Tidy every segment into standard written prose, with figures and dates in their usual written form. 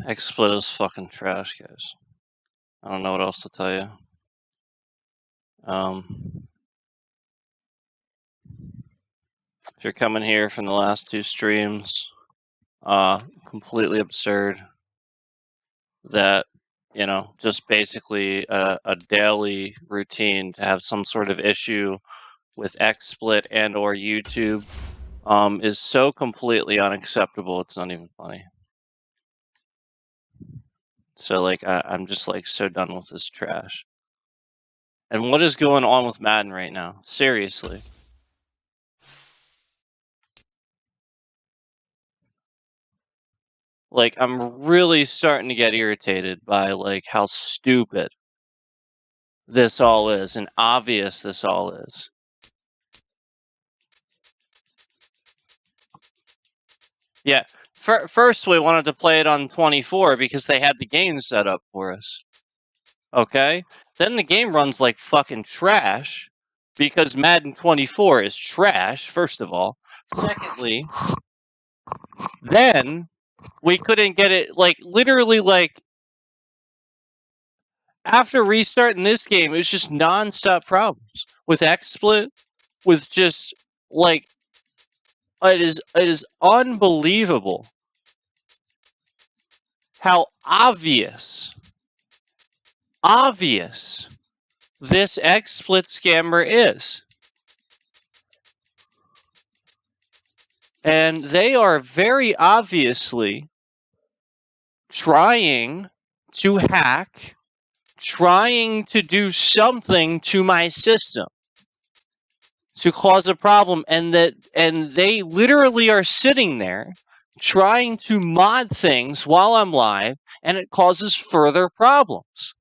XSplit is fucking trash, guys. I don't know what else to tell you. If you're coming here from the last 2 streams, completely absurd that, you know, just basically a daily routine to have some sort of issue with XSplit and or YouTube is so completely unacceptable, it's not even funny. So, like, I'm just, like, so done with this trash. And what is going on with Madden right now? Seriously. Like, I'm really starting to get irritated by, like, how stupid this all is and obvious this all is. Yeah. First, we wanted to play it on 24 because they had the game set up for us. Okay? Then the game runs like fucking trash because Madden 24 is trash, first of all. Secondly, then we couldn't get it, like, literally, like, after restarting this game, it was just non-stop problems with XSplit, with just, like, it is unbelievable how obvious this XSplit scammer is. And they are very obviously trying to hack, trying to do something to my system to cause a problem, and they literally are sitting there trying to mod things while I'm live, and it causes further problems.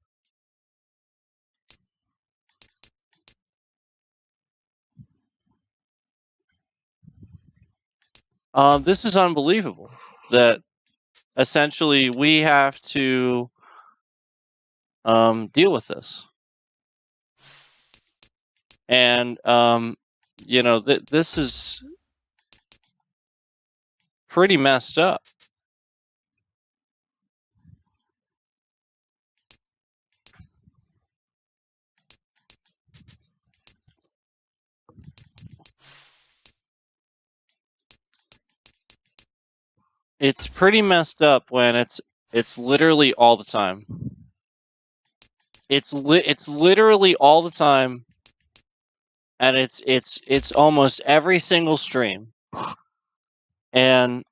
This is unbelievable that essentially we have to deal with this. And, you know, this is pretty messed up. It's pretty messed up when it's literally all the time. It's literally all the time, and it's almost every single stream. And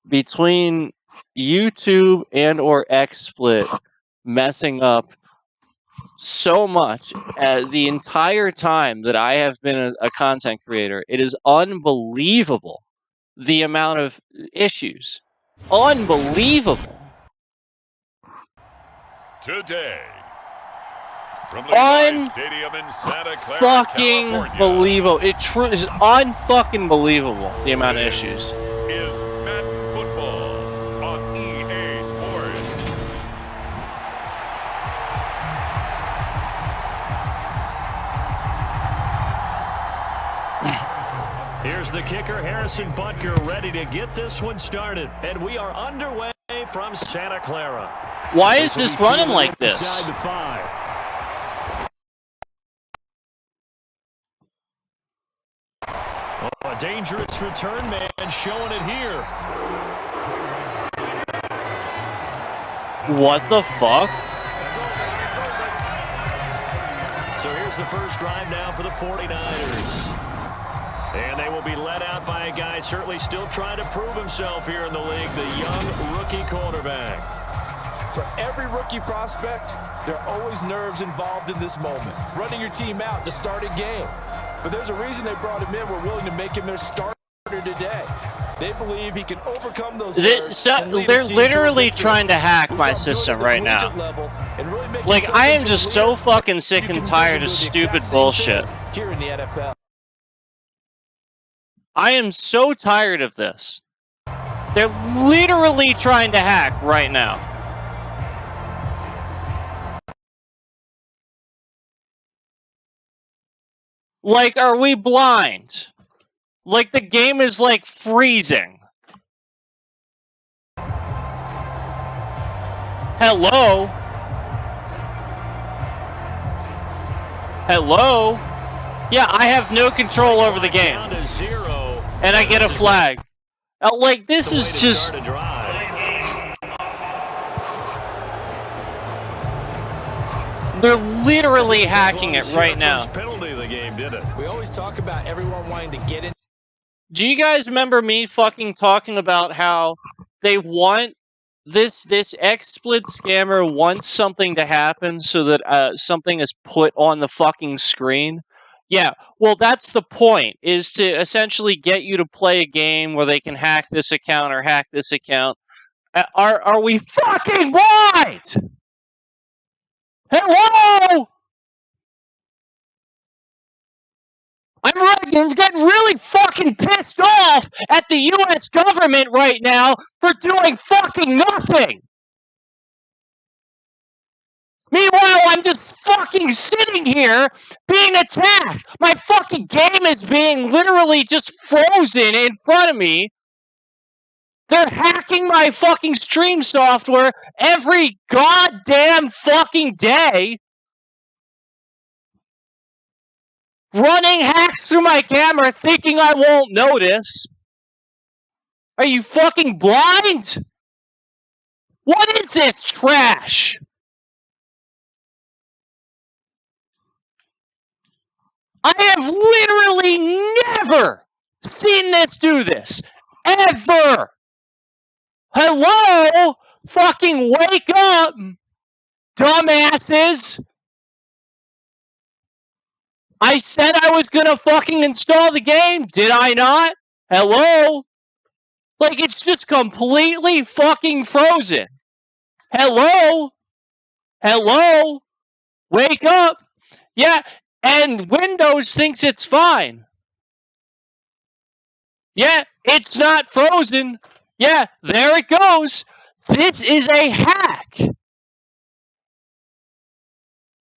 between YouTube and or XSplit messing up so much the entire time that I have been a content creator, it is unbelievable the amount of issues. Unbelievable. Today, from the Stadium in Santa Clara, fucking California, believable. It is unfucking believable the amount of issues. Is Madden Football on EA Sports. Here's the kicker, Harrison Butker, ready to get this one started. And we are underway from Santa Clara. Why is this running like this? Inside the 5. Oh, a dangerous return man showing it here. What the fuck? So here's the first drive now for the 49ers. And they will be led out by a guy certainly still trying to prove himself here in the league, the young rookie quarterback. For every rookie prospect, there are always nerves involved in this moment. Running your team out to start a game. But there's a reason they brought him in. We're willing to make him their starter today. They believe he can overcome those. They're literally trying to hack my system right now. Like, I am just so fucking sick and tired of stupid bullshit. Here in the NFL. I am so tired of this. They're literally trying to hack right now. Like, are we blind? Like, the game is, like, freezing. Hello? Hello? Yeah, I have no control over the game. And I get a flag. Like, this is just... They're literally hacking it right now. Penalty of the game, did it? We always talk about everyone wanting to get in. Do you guys remember me fucking talking about how they want this XSplit scammer wants something to happen so that something is put on the fucking screen? Yeah, well, that's the point, is to essentially get you to play a game where they can hack this account or hack this account. Are we fucking blind? Hello? I'm getting really fucking pissed off at the U.S. government right now for doing fucking nothing. Meanwhile, I'm just fucking sitting here being attacked. My fucking game is being literally just frozen in front of me. They're hacking my fucking stream software every goddamn fucking day. Running hacks through my camera thinking I won't notice. Are you fucking blind? What is this trash? I have literally never seen this do this. Ever. Hello? Fucking wake up, dumbasses. I said I was gonna fucking install the game, did I not? Hello? Like, it's just completely fucking frozen. Hello? Hello? Wake up. Yeah, and Windows thinks it's fine. Yeah, it's not frozen. Yeah, there it goes. This is a hack.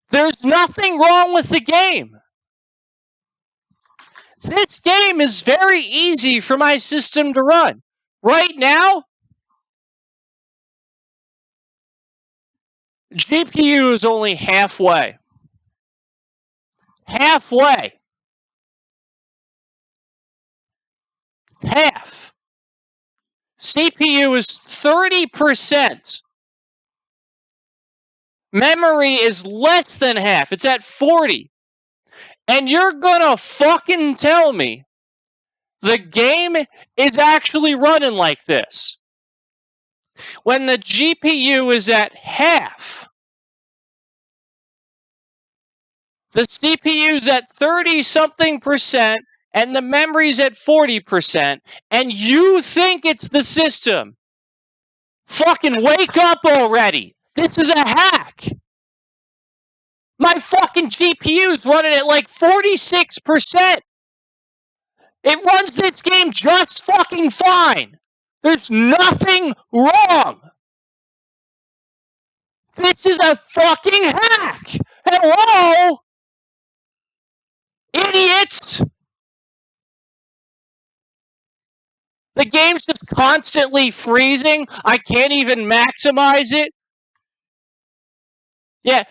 There's nothing wrong with the game. This game is very easy for my system to run. Right now, GPU is only halfway. Halfway. Half. CPU is 30%. Memory is less than half. It's at 40. And you're gonna fucking tell me the game is actually running like this when the GPU is at half. The CPU's at 30-something% and the memory's at 40%, and you think it's the system. Fucking wake up already. This is a hack. My fucking GPU's running at like 46%. It runs this game just fucking fine. There's nothing wrong. This is a fucking hack. Hello? Idiots. The game's just constantly freezing. I can't even maximize it. Yeah,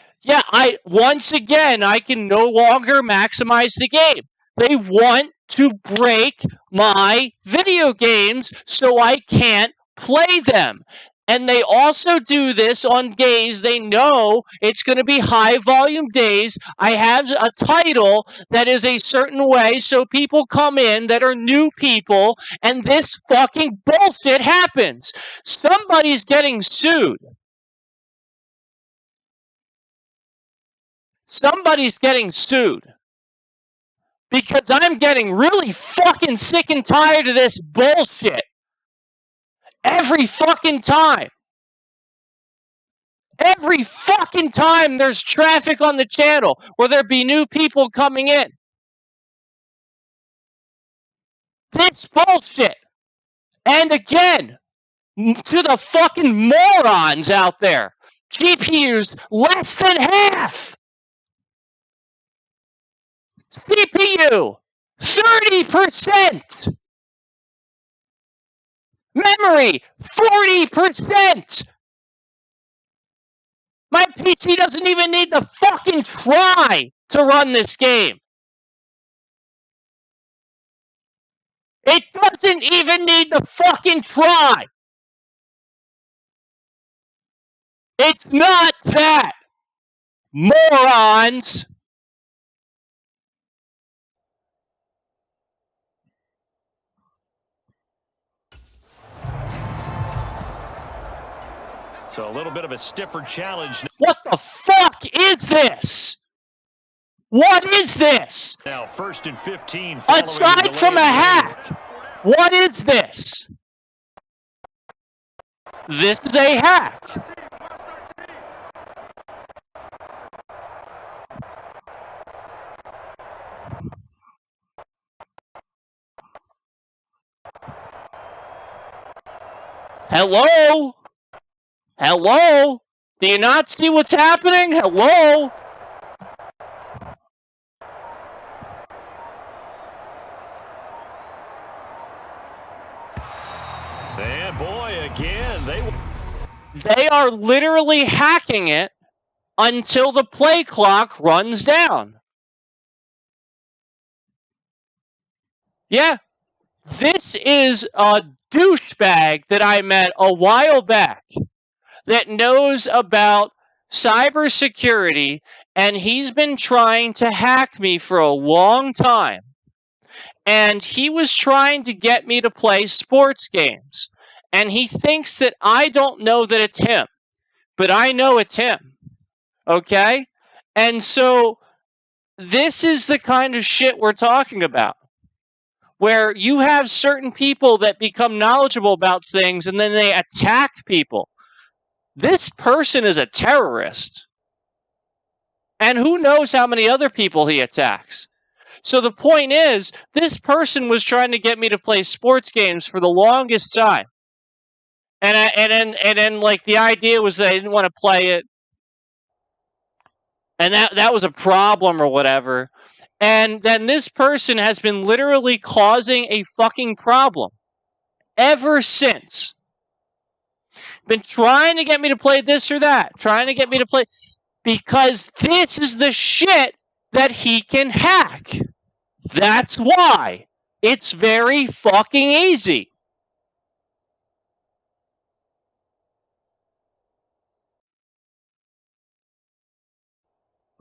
once again, I can no longer maximize the game. They want to break my video games so I can't play them. And they also do this on days they know it's going to be high volume days. I have a title that is a certain way, so people come in that are new people, and this fucking bullshit happens. Somebody's getting sued. Somebody's getting sued. Because I'm getting really fucking sick and tired of this bullshit. Every fucking time. Every fucking time there's traffic on the channel or there be new people coming in. This bullshit. And again, to the fucking morons out there, GPUs less than half. CPU 30%. Memory 40%. My PC doesn't even need to fucking try to run this game. It doesn't even need to fucking try. It's not that. Morons. So a little bit of a stiffer challenge. What the fuck is this? What is this? Now, 1st and 15. Aside from a hack, what is this? This is a hack. Hello? Hello? Do you not see what's happening? Hello? And boy, again, they are literally hacking it until the play clock runs down. Yeah. This is a douchebag that I met a while back that knows about cybersecurity, and he's been trying to hack me for a long time. And he was trying to get me to play sports games. And he thinks that I don't know that it's him. But I know it's him. Okay? And so this is the kind of shit we're talking about. Where you have certain people that become knowledgeable about things and then they attack people. This person is a terrorist. And who knows how many other people he attacks. So the point is, this person was trying to get me to play sports games for the longest time. And then like the idea was that I didn't want to play it. And that was a problem or whatever. And then this person has been literally causing a fucking problem ever since. Been trying to get me to play this or that. Trying to get me to play. Because this is the shit that he can hack. That's why. It's very fucking easy.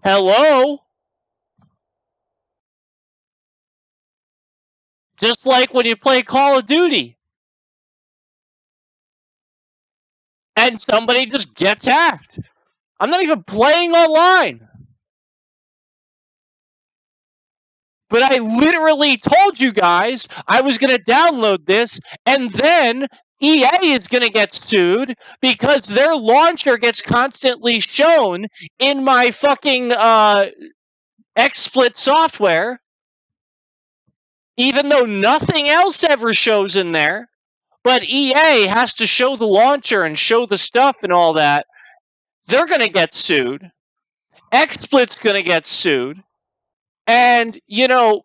Hello? Just like when you play Call of Duty. And somebody just gets hacked. I'm not even playing online. But I literally told you guys I was going to download this, and then EA is going to get sued because their launcher gets constantly shown in my fucking XSplit software, even though nothing else ever shows in there. But EA has to show the launcher and show the stuff and all that. They're going to get sued. XSplit's going to get sued. And, you know,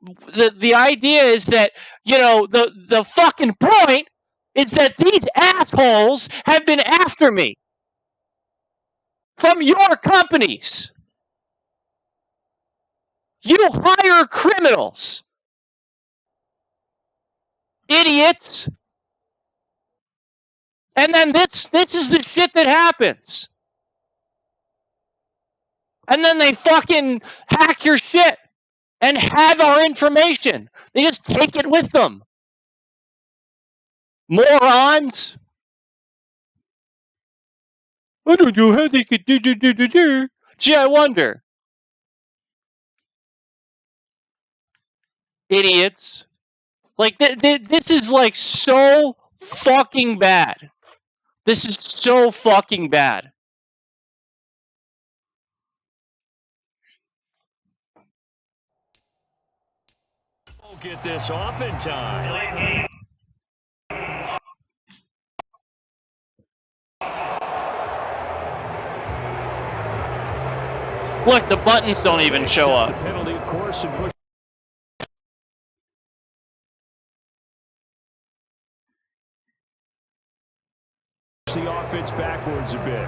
the idea is that, you know, the fucking point is that these assholes have been after me from your companies. You hire criminals. Idiots. And then this is the shit that happens. And then they fucking hack your shit and have our information. They just take it with them. Morons. I don't know how they could do. Gee, I wonder. idiots. Like, this is, like, so fucking bad. This is so fucking bad. Won't get this off in time. Look, the buttons don't even show up. The penalty, of course, and push the offense backwards a bit.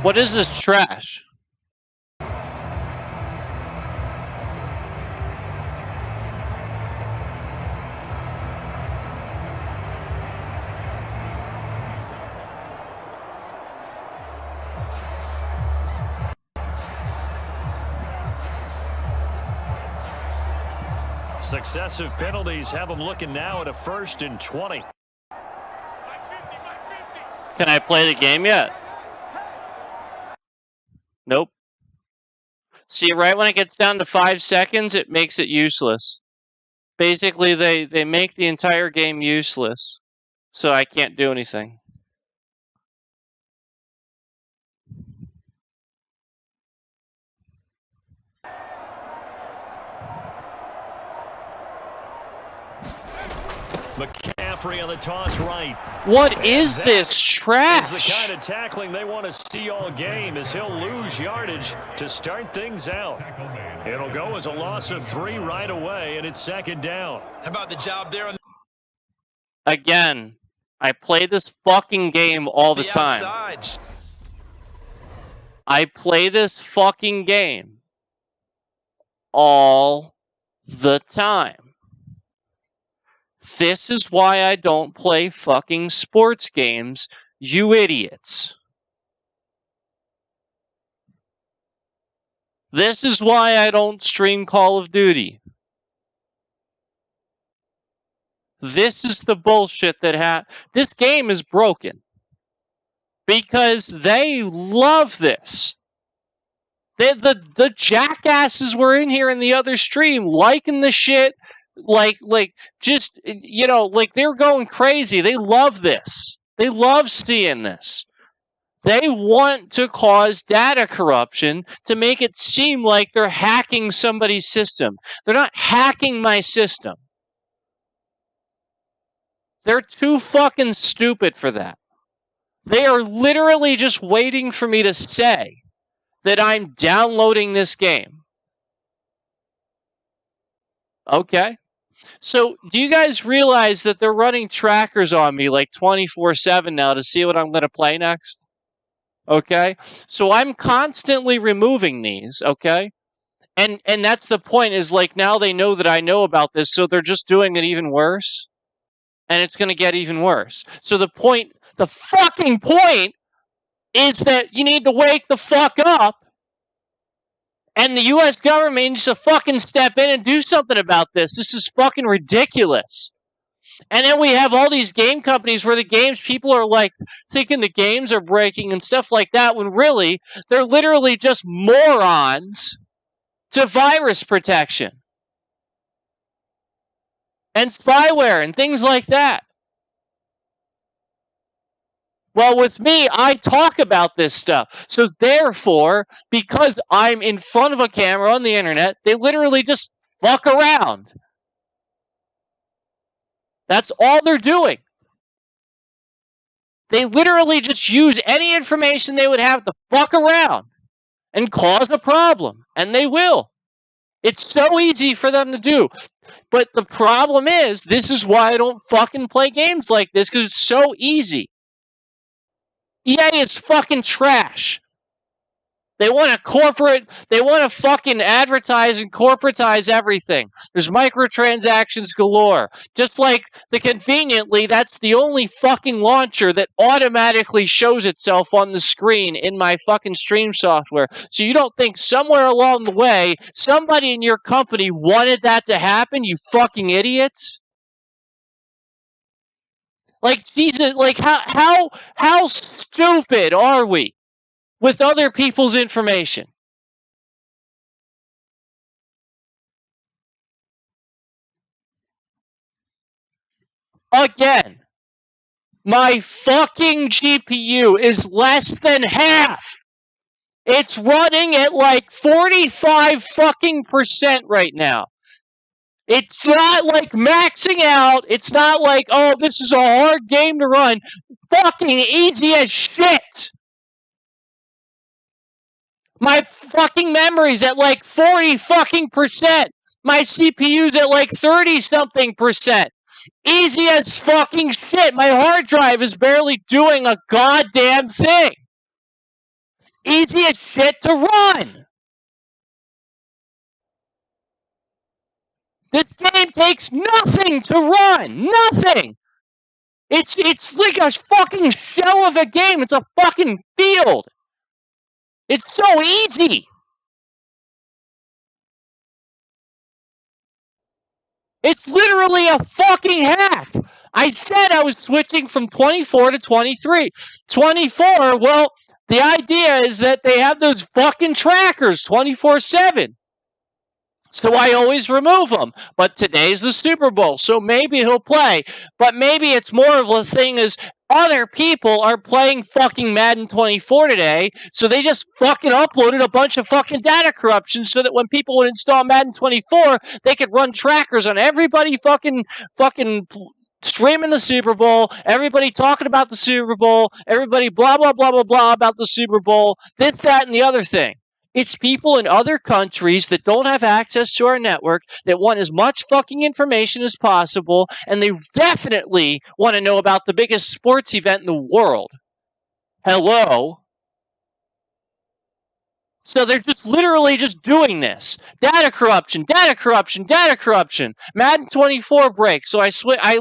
What is this trash? Successive penalties have them looking now at a 1st and 20. Can I play the game yet? Nope. See, right when it gets down to 5 seconds, it makes it useless. Basically, they make the entire game useless, so I can't do anything. McCaffrey on the toss right. What is this trash? It's the kind of tackling they want to see all game as he'll lose yardage to start things out. It'll go as a loss of 3 right away, and it's 2nd down. How about the job there? Again, I play this fucking game all the time. Outside. I play this fucking game all the time. This is why I don't play fucking sports games, you idiots. This is why I don't stream Call of Duty. This is the bullshit that this game is broken. Because they love this. The jackasses were in here in the other stream liking the shit. Like, just, you know, like, they're going crazy. They love this. They love seeing this. They want to cause data corruption to make it seem like they're hacking somebody's system. They're not hacking my system. They're too fucking stupid for that. They are literally just waiting for me to say that I'm downloading this game. Okay. So, do you guys realize that they're running trackers on me like 24/7 now to see what I'm going to play next? Okay? So, I'm constantly removing these, okay? And that's the point, is like now they know that I know about this, so they're just doing it even worse. And it's going to get even worse. So, the fucking point is that you need to wake the fuck up. And the U.S. government needs to fucking step in and do something about this. This is fucking ridiculous. And then we have all these game companies where the games, people are like thinking the games are breaking and stuff like that, when really they're literally just morons to virus protection and spyware and things like that. Well, with me, I talk about this stuff. So therefore, because I'm in front of a camera on the internet, they literally just fuck around. That's all they're doing. They literally just use any information they would have to fuck around and cause a problem. And they will. It's so easy for them to do. But the problem is, this is why I don't fucking play games like this, because it's so easy. EA is fucking trash. They want to fucking advertise and corporatize everything. There's microtransactions galore. Just like conveniently, that's the only fucking launcher that automatically shows itself on the screen in my fucking stream software. So you don't think somewhere along the way, somebody in your company wanted that to happen, you fucking idiots? Like, Jesus, like, how stupid are we? with other people's information. Again, my fucking GPU is less than half. It's running at like 45 fucking % right now. It's not like maxing out. It's not like, oh, this is a hard game to run. Fucking easy as shit. My fucking memory's at like 40 fucking %. My CPU's at like 30 something %. Easy as fucking shit. My hard drive is barely doing a goddamn thing. Easy as shit to run. This game takes nothing to run. Nothing. It's like a fucking shell of a game. It's a fucking field. It's so easy. It's literally a fucking hack. I said I was switching from 24 to 23. 24, well, the idea is that they have those fucking trackers 24/7. So I always remove them. But today's the Super Bowl, so maybe he'll play. But maybe it's more of a thing as other people are playing fucking Madden 24 today, so they just fucking uploaded a bunch of fucking data corruption so that when people would install Madden 24, they could run trackers on everybody fucking streaming the Super Bowl, everybody talking about the Super Bowl, everybody blah, blah, blah, blah, blah about the Super Bowl, this, that, and the other thing. It's people in other countries that don't have access to our network that want as much fucking information as possible, and they definitely want to know about the biggest sports event in the world. Hello? So they're just literally just doing this. Data corruption, data corruption, data corruption. Madden 24 breaks. So I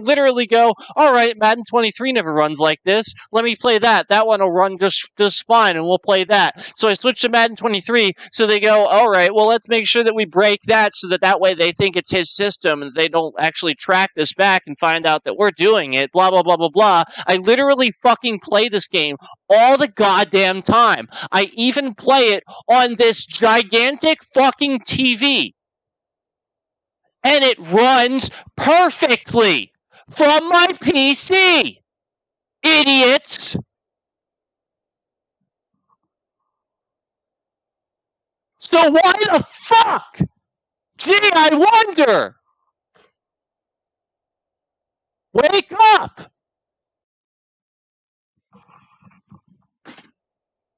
literally go, all right, Madden 23 never runs like this. Let me play that. That one will run just fine, and we'll play that. So I switch to Madden 23. So they go, all right, well, let's make sure that we break that so that way they think it's his system and they don't actually track this back and find out that we're doing it. Blah, blah, blah, blah, blah. I literally fucking play this game all the goddamn time. I even play it on this gigantic fucking TV. And it runs perfectly from my PC. Idiots. So why the fuck? Gee, I wonder. Wake up.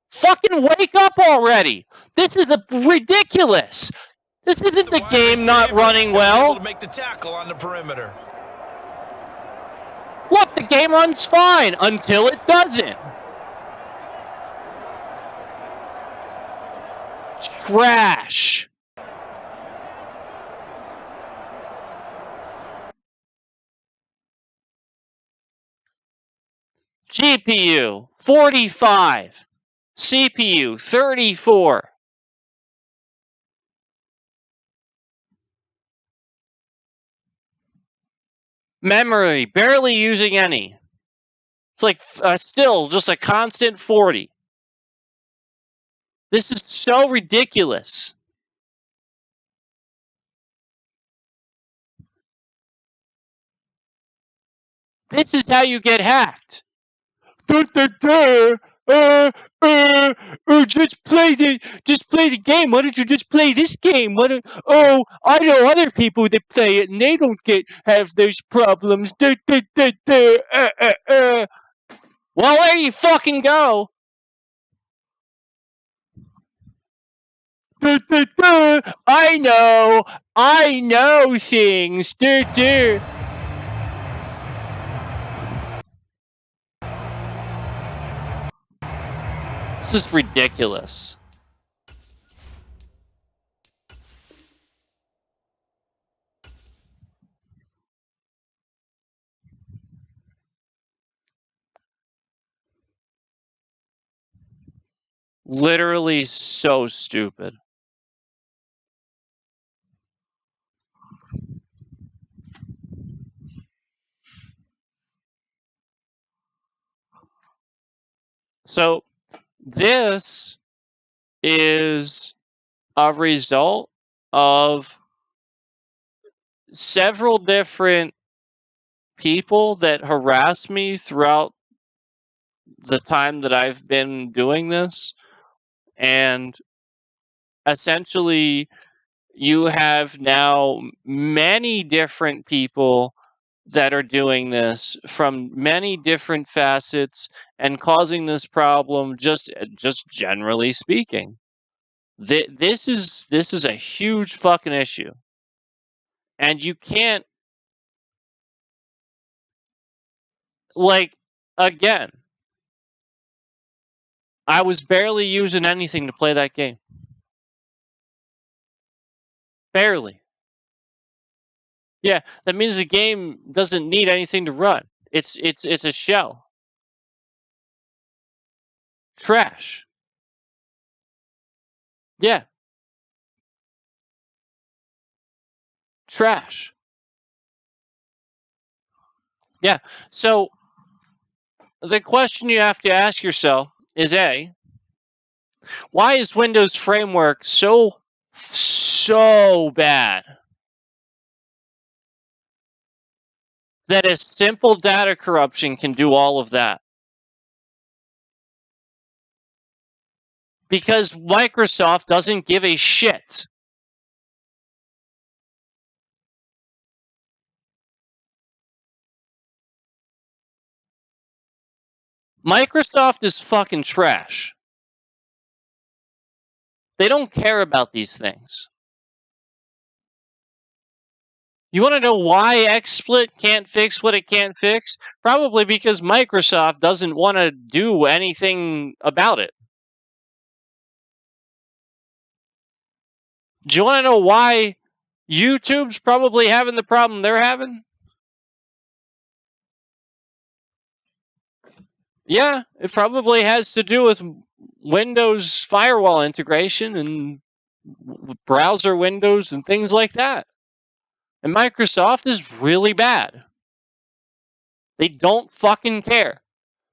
Fucking wake up already! This is ridiculous. This isn't the game not running well. To make the tackle on the perimeter. Look, the game runs fine until it doesn't. Trash. GPU 45. CPU 34. Memory barely using any. It's like still just a constant 40. This is so ridiculous. This is how you get hacked. Just play the game. Why don't you just play this game? I know other people that play it and they don't have those problems. Well, there you fucking go. I know things. This is ridiculous. Literally so stupid. So this is a result of several different people that harass me throughout the time that I've been doing this. And essentially, you have now many different people that are doing this from many different facets and causing this problem, just generally speaking. This is a huge fucking issue. And you can't, like, again, I was barely using anything to play that game. Barely. Yeah, that means the game doesn't need anything to run. It's a shell. Trash. Yeah. Trash. Yeah. So the question you have to ask yourself is A, why is Windows Framework so bad that a simple data corruption can do all of that? Because Microsoft doesn't give a shit. Microsoft is fucking trash. They don't care about these things. You want to know why XSplit can't fix what it can't fix? Probably because Microsoft doesn't want to do anything about it. Do you want to know why YouTube's probably having the problem they're having? Yeah, it probably has to do with Windows firewall integration and browser windows and things like that. And Microsoft is really bad. They don't fucking care.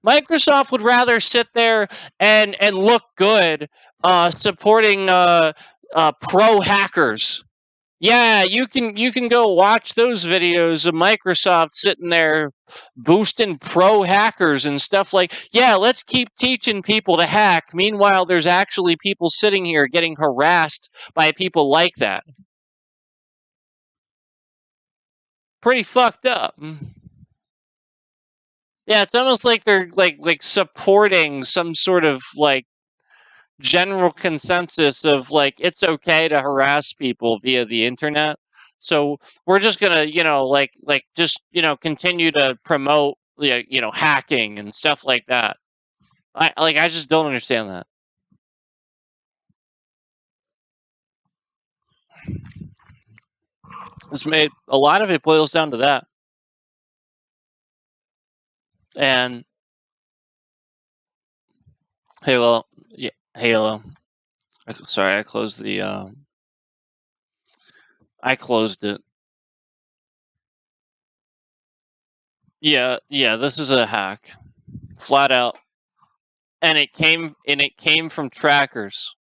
Microsoft would rather sit there and look good supporting pro hackers. Yeah, you can go watch those videos of Microsoft sitting there boosting pro hackers and stuff like, yeah, let's keep teaching people to hack. Meanwhile, there's actually people sitting here getting harassed by people like that. Pretty fucked up. Yeah, it's almost like they're like supporting some sort of like general consensus of like it's okay to harass people via the internet. So we're just gonna, continue to promote, hacking and stuff like that. I just don't understand that. A lot of it boils down to that. And Halo. Sorry, I closed I closed it. Yeah, this is a hack. Flat out. And it came from trackers.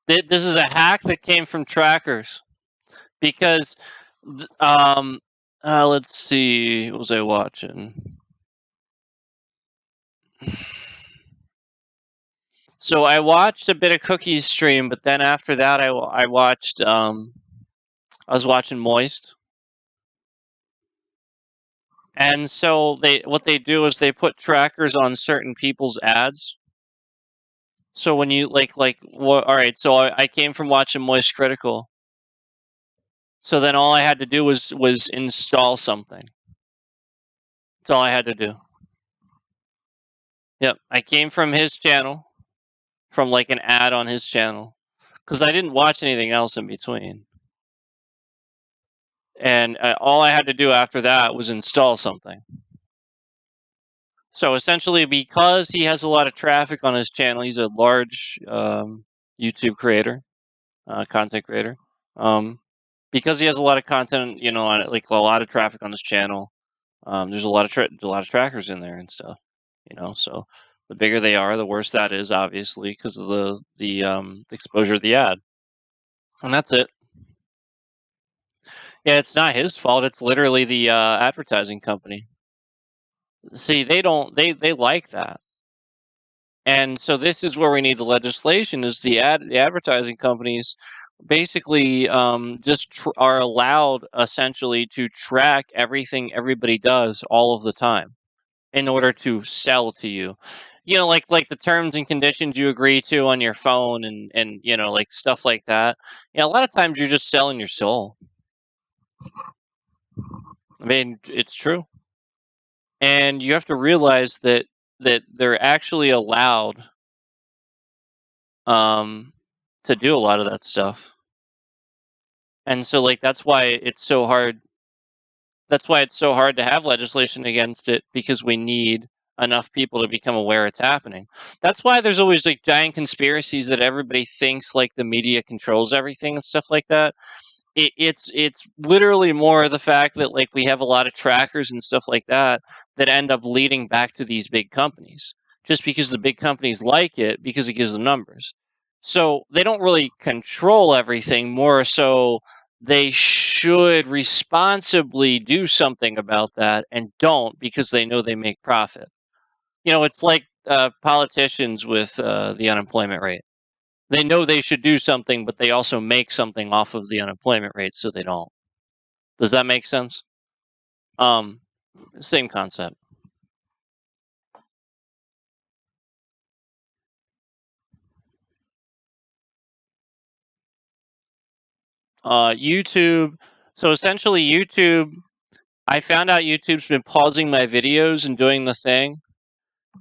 This is a hack that came from trackers. Because let's see, what was I watching? So I watched a bit of Cookie's stream, but then after that I watched I was watching Moist. And so what they do is they put trackers on certain people's ads. So when you all right, so I came from watching Moist Critical. So then all I had to do was install something. That's all I had to do. Yep, I came from his channel, from like an ad on his channel, because I didn't watch anything else in between. And all I had to do after that was install something. So essentially, because he has a lot of traffic on his channel, he's a large YouTube creator, content creator. because he has a lot of content, on it, like a lot of traffic on his channel. There's a lot of trackers in there and stuff, So the bigger they are, the worse that is, obviously, because of the exposure of the ad, and that's it. Yeah, it's not his fault. It's literally the advertising company. See, they like that. And so this is where we need the legislation: is the advertising companies basically just are allowed essentially to track everything everybody does all of the time in order to sell to you. Like the terms and conditions you agree to on your phone and like stuff like that. Yeah, a lot of times you're just selling your soul. I mean, it's true. And you have to realize that they're actually allowed to do a lot of that stuff. And so like that's why it's so hard. That's why it's so hard to have legislation against it, because we need enough people to become aware it's happening. That's why there's always like giant conspiracies that everybody thinks like the media controls everything and stuff like that. It's literally more the fact that like we have a lot of trackers and stuff like that end up leading back to these big companies, just because the big companies like it, because it gives them numbers. So they don't really control everything, more so they should responsibly do something about that, and don't, because they know they make profit. It's like politicians with the unemployment rate. They know they should do something, but they also make something off of the unemployment rate, so they don't. Does that make sense? Same concept. YouTube. So essentially, YouTube. I found out YouTube's been pausing my videos and doing the thing,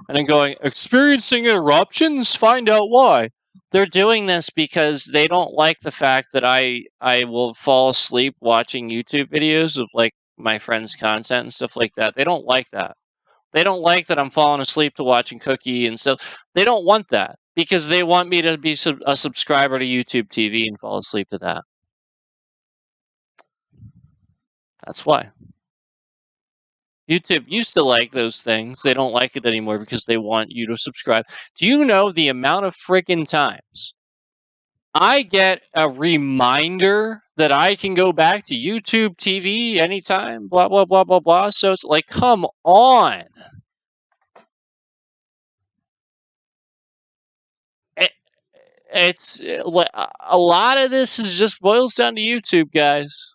and then going, experiencing interruptions. Find out why. They're doing this because they don't like the fact that I will fall asleep watching YouTube videos of like my friends' content and stuff like that. They don't like that. They don't like that I'm falling asleep to watching Cookie and stuff. They don't want that, because they want me to be a subscriber to YouTube TV and fall asleep to that. That's why. YouTube used to like those things. They don't like it anymore because they want you to subscribe. Do you know the amount of friggin' times I get a reminder that I can go back to YouTube TV anytime, blah, blah, blah, blah, blah? So it's like, come on. It's a lot of this is just boils down to YouTube, guys.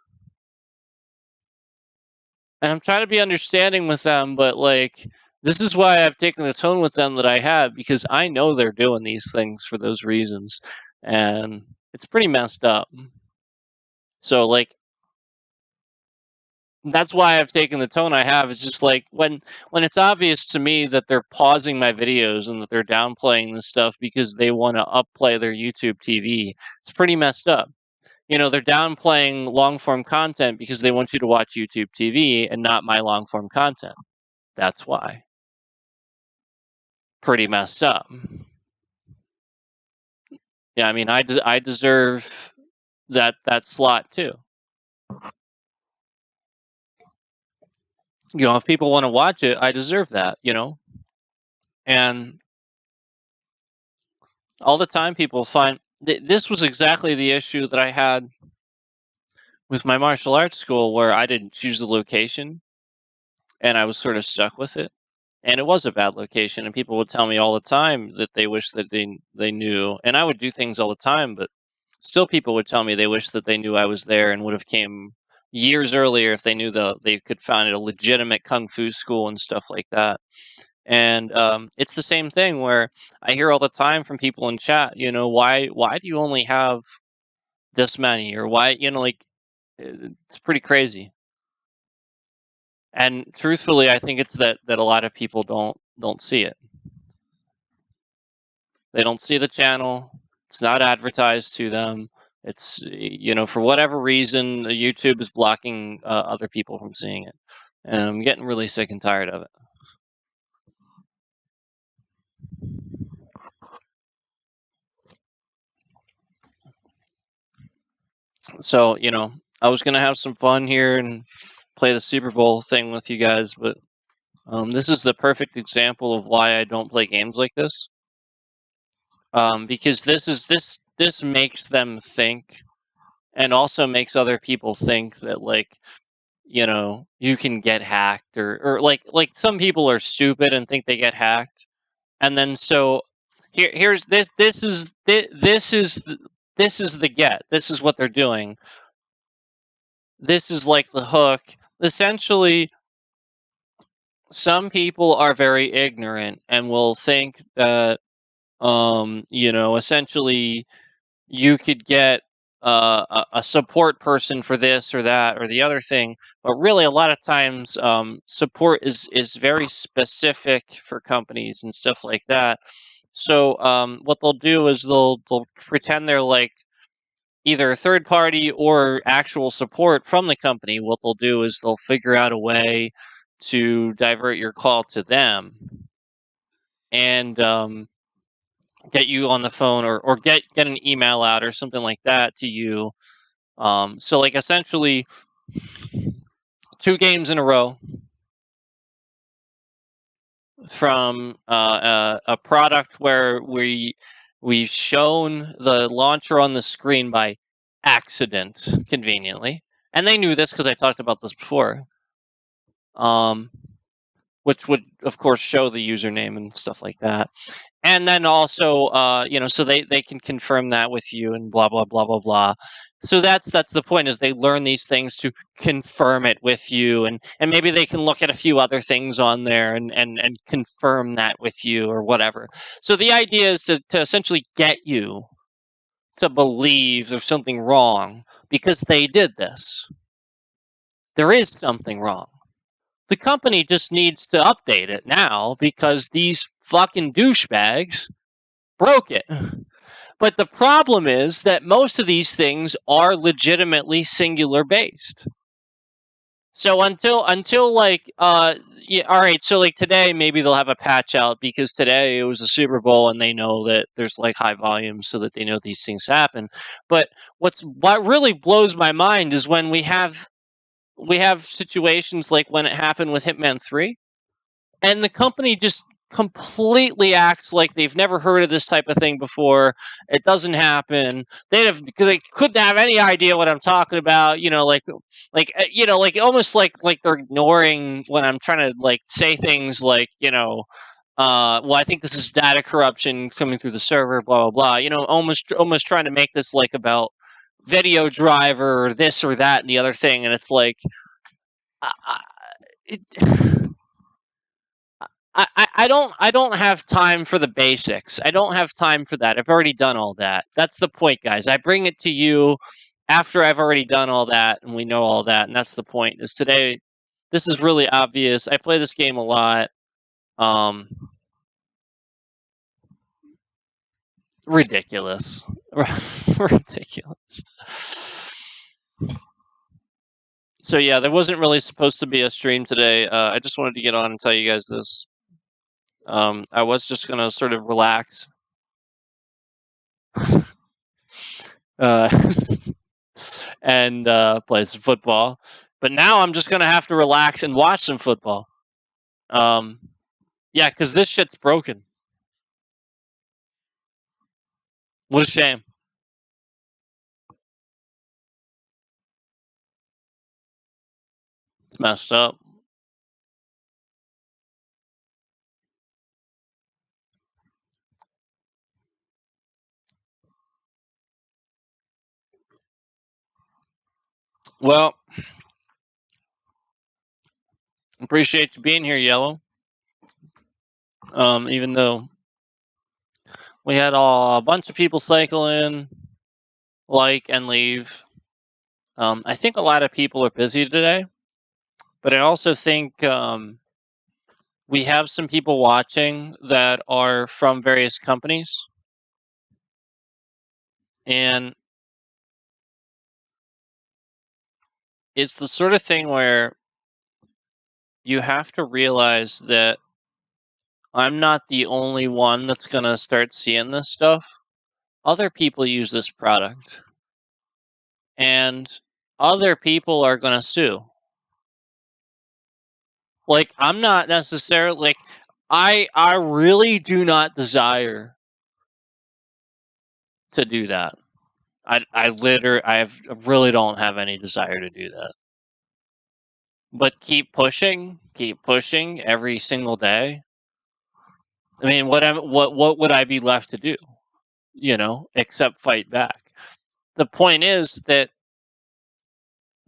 And I'm trying to be understanding with them, but like, this is why I've taken the tone with them that I have, because I know they're doing these things for those reasons, and it's pretty messed up. So like, that's why I've taken the tone I have. It's just like when it's obvious to me that they're pausing my videos and that they're downplaying this stuff because they want to upplay their YouTube TV, it's pretty messed up. They're downplaying long-form content because they want you to watch YouTube TV and not my long-form content. That's why. Pretty messed up. Yeah, I mean, I deserve that slot too. If people want to watch it, I deserve that, And all the time people find... This was exactly the issue that I had with my martial arts school, where I didn't choose the location, and I was sort of stuck with it. And it was a bad location, and people would tell me all the time that they wish that they knew. And I would do things all the time, but still people would tell me they wish that they knew I was there and would have came years earlier if they knew they could find a legitimate kung fu school and stuff like that. And it's the same thing where I hear all the time from people in chat, why do you only have this many, or why, like, it's pretty crazy. And truthfully, I think it's that a lot of people don't see it. They don't see the channel. It's not advertised to them. It's, for whatever reason, YouTube is blocking other people from seeing it. And I'm getting really sick and tired of it. So, I was gonna have some fun here and play the Super Bowl thing with you guys, but this is the perfect example of why I don't play games like this. Because this makes them think, and also makes other people think that, like, you know, you can get hacked, or like some people are stupid and think they get hacked, and then so here's this is the get. This is what they're doing. This is like the hook. Essentially, some people are very ignorant and will think that, you know, essentially you could get a support person for this or that or the other thing, but really a lot of times support is very specific for companies and stuff like that. So what they'll do is they'll pretend they're like either a third party or actual support from the company. What they'll do is they'll figure out a way to divert your call to them and get you on the phone, or get an email out or something like that to you. So like essentially 2 games in a row from a product where we've shown the launcher on the screen by accident, conveniently, and they knew this because I talked about this before. Which would of course show the username and stuff like that. And then also, you know, so they can confirm that with you and blah, blah, blah, blah, blah. So that's the point, is they learn these things to confirm it with you. And maybe they can look at a few other things on there and confirm that with you or whatever. So the idea is to essentially get you to believe there's something wrong because they did this. There is something wrong. The company just needs to update it now because these fucking douchebags broke it. But the problem is that most of these things are legitimately singular based. So until like yeah, all right, so like today maybe they'll have a patch out because today it was a Super Bowl and they know that there's like high volume, so that they know these things happen. But what really blows my mind is when we have situations like when it happened with Hitman 3, and the company just completely acts like they've never heard of this type of thing before. It doesn't happen. They couldn't have any idea what I'm talking about. You know, like you know, like almost like they're ignoring when I'm trying to like say things like, you know, well, I think this is data corruption coming through the server, blah blah blah. You know, almost trying to make this like about video driver or this or that and the other thing, and it's like I don't have time for the basics. I don't have time for that. I've already done all that. That's the point, guys. I bring it to you after I've already done all that and we know all that, and that's the point. Is today this is really obvious. I play this game a lot. Ridiculous. Ridiculous. So yeah, there wasn't really supposed to be a stream today. I just wanted to get on and tell you guys this. I was just gonna sort of relax. And play some football. But now I'm just gonna have to relax and watch some football. Yeah, because this shit's broken. What a shame. It's messed up. Well, appreciate you being here, Yellow. Even though we had a bunch of people cycle in, like, and leave. I think a lot of people are busy today, but I also think we have some people watching that are from various companies. And it's the sort of thing where you have to realize that I'm not the only one that's going to start seeing this stuff. Other people use this product. And other people are going to sue. Like, I'm not necessarily like I really do not desire to do that. I really don't have any desire to do that. But keep pushing every single day. I mean, what would I be left to do? Except fight back. The point is that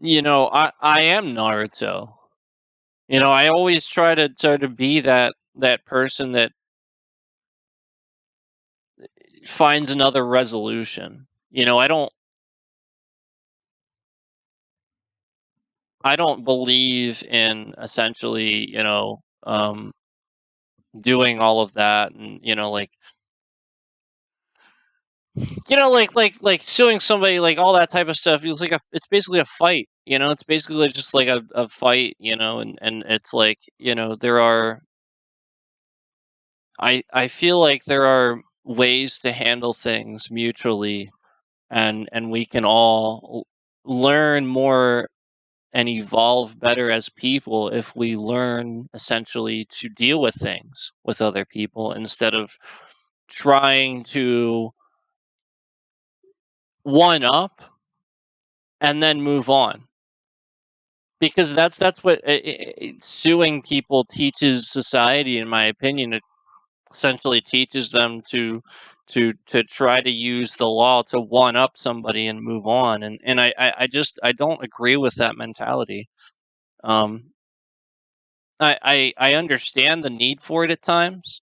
I am Naruto. I always try to be that person that finds another resolution. I don't believe in essentially, doing all of that and like suing somebody, like all that type of stuff. It's basically a fight. It's basically just like a fight. And it's like there are. I feel like there are ways to handle things mutually, and we can all learn more and evolve better as people if we learn essentially to deal with things with other people instead of trying to one up and then move on, because that's what suing people teaches society, in my opinion. It essentially teaches them to try to use the law to one up somebody and move on, and I don't agree with that mentality. I understand the need for it at times,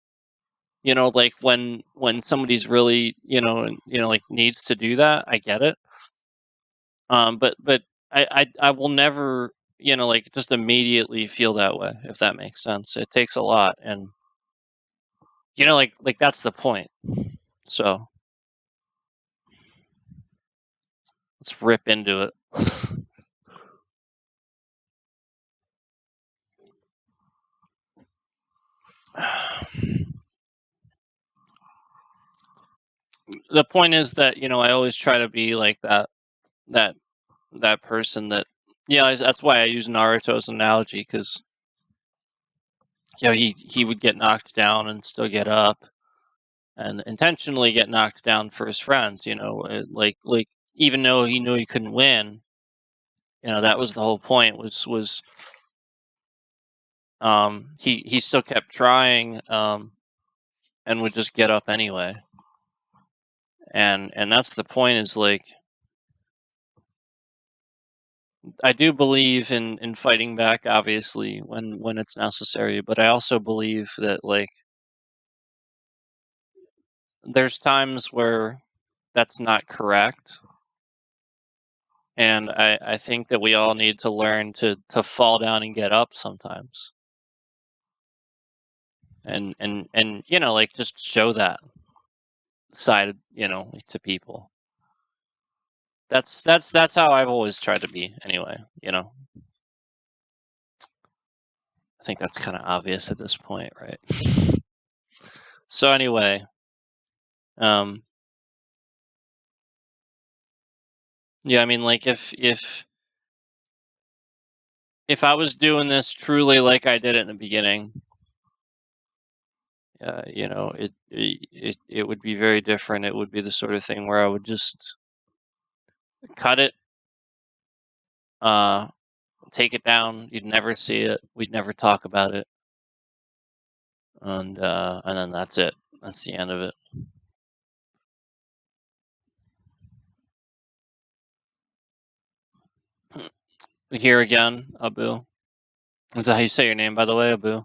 like when somebody's really like needs to do that. I get it. But I will never like just immediately feel that way, if that makes sense. It takes a lot, and like that's the point. So let's rip into it. The point is that I always try to be like that person that that's why I use Naruto as an analogy, because he would get knocked down and still get up, and intentionally get knocked down for his friends. Like even though he knew he couldn't win, that was the whole point. Was he still kept trying, and would just get up anyway. And that's the point, is like, I do believe in fighting back, obviously, when it's necessary, but I also believe that, like, there's times where that's not correct. And I think that we all need to learn to fall down and get up sometimes. And like, just show that side, to people. That's how I've always tried to be, anyway. I think that's kind of obvious at this point, right? So anyway, yeah, I mean, like, if I was doing this truly like I did it in the beginning, it would be very different. It would be the sort of thing where I would just cut it, take it down. You'd never see it. We'd never talk about it, and then that's it. That's the end of it. Here again, Abu. Is that how you say your name, by the way, Abu?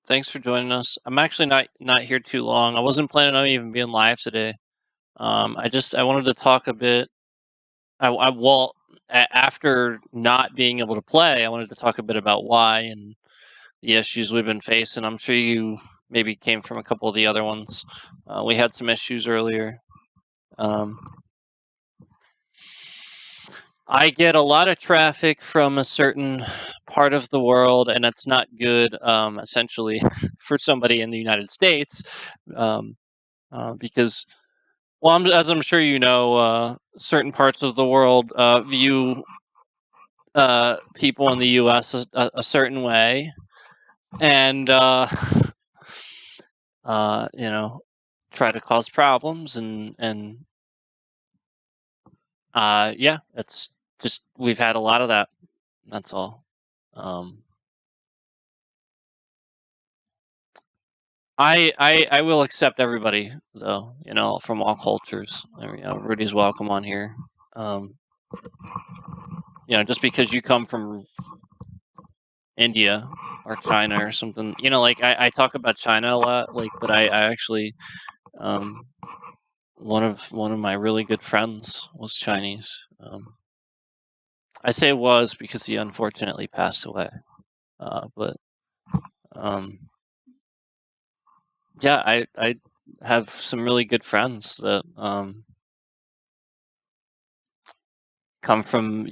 Thanks for joining us. I'm actually not here too long. I wasn't planning on even being live today. I wanted to talk a bit. After not being able to play, I wanted to talk a bit about why and the issues we've been facing. I'm sure you maybe came from a couple of the other ones. We had some issues earlier. I get a lot of traffic from a certain part of the world, and that's not good, essentially, for somebody in the United States, because Well, as I'm sure you know, certain parts of the world view people in the U.S. a certain way, and try to cause problems, and yeah, it's just we've had a lot of that. That's all. I will accept everybody though, from all cultures. Rudy's welcome on here. Just because you come from India or China or something, like I talk about China a lot, but I actually, one of my really good friends was Chinese. I say was because he unfortunately passed away. But yeah, I have some really good friends that come from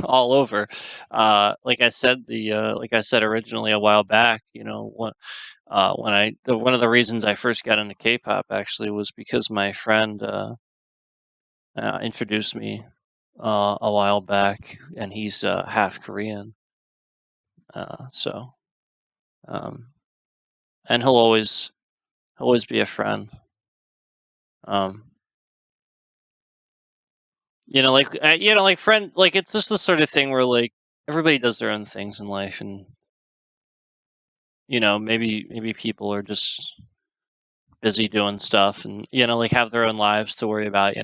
all over. Like I said originally a while back, one of the reasons I first got into K-pop actually was because my friend introduced me a while back, and he's half Korean. And he'll always be a friend. Friend, it's just the sort of thing where everybody does their own things in life, and maybe people are just busy doing stuff, and have their own lives to worry about,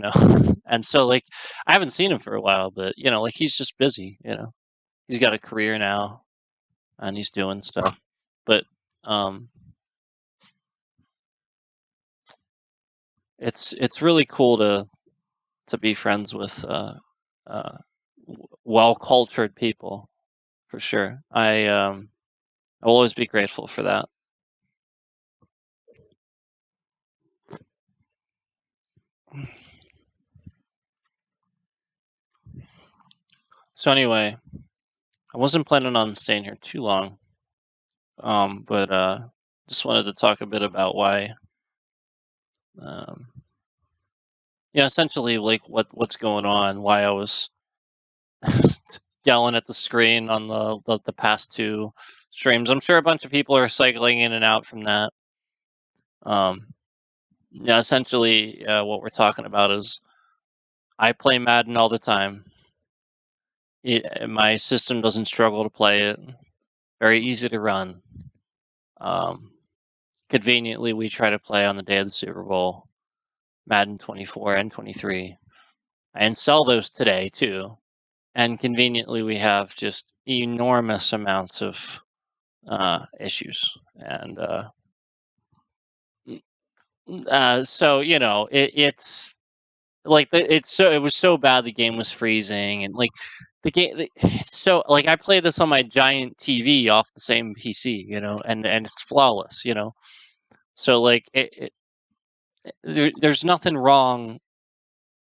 and so I haven't seen him for a while, but he's just busy, he's got a career now and he's doing stuff, but it's really cool to be friends with well-cultured people, for sure. I will always be grateful for that. So anyway, I wasn't planning on staying here too long, but just wanted to talk a bit about why, essentially what's going on, why I was yelling at the screen on the past two streams. I'm sure a bunch of people are cycling in and out from that. Essentially, what we're talking about is I play Madden all the time. My system doesn't struggle to play it. Very easy to run. Conveniently, we try to play on the day of the Super Bowl, Madden 24 and 23, and sell those today too. And conveniently, we have just enormous amounts of issues, and so it's it was so bad the game was freezing, and the game, so I play this on my giant TV off the same PC, and it's flawless, so there's nothing wrong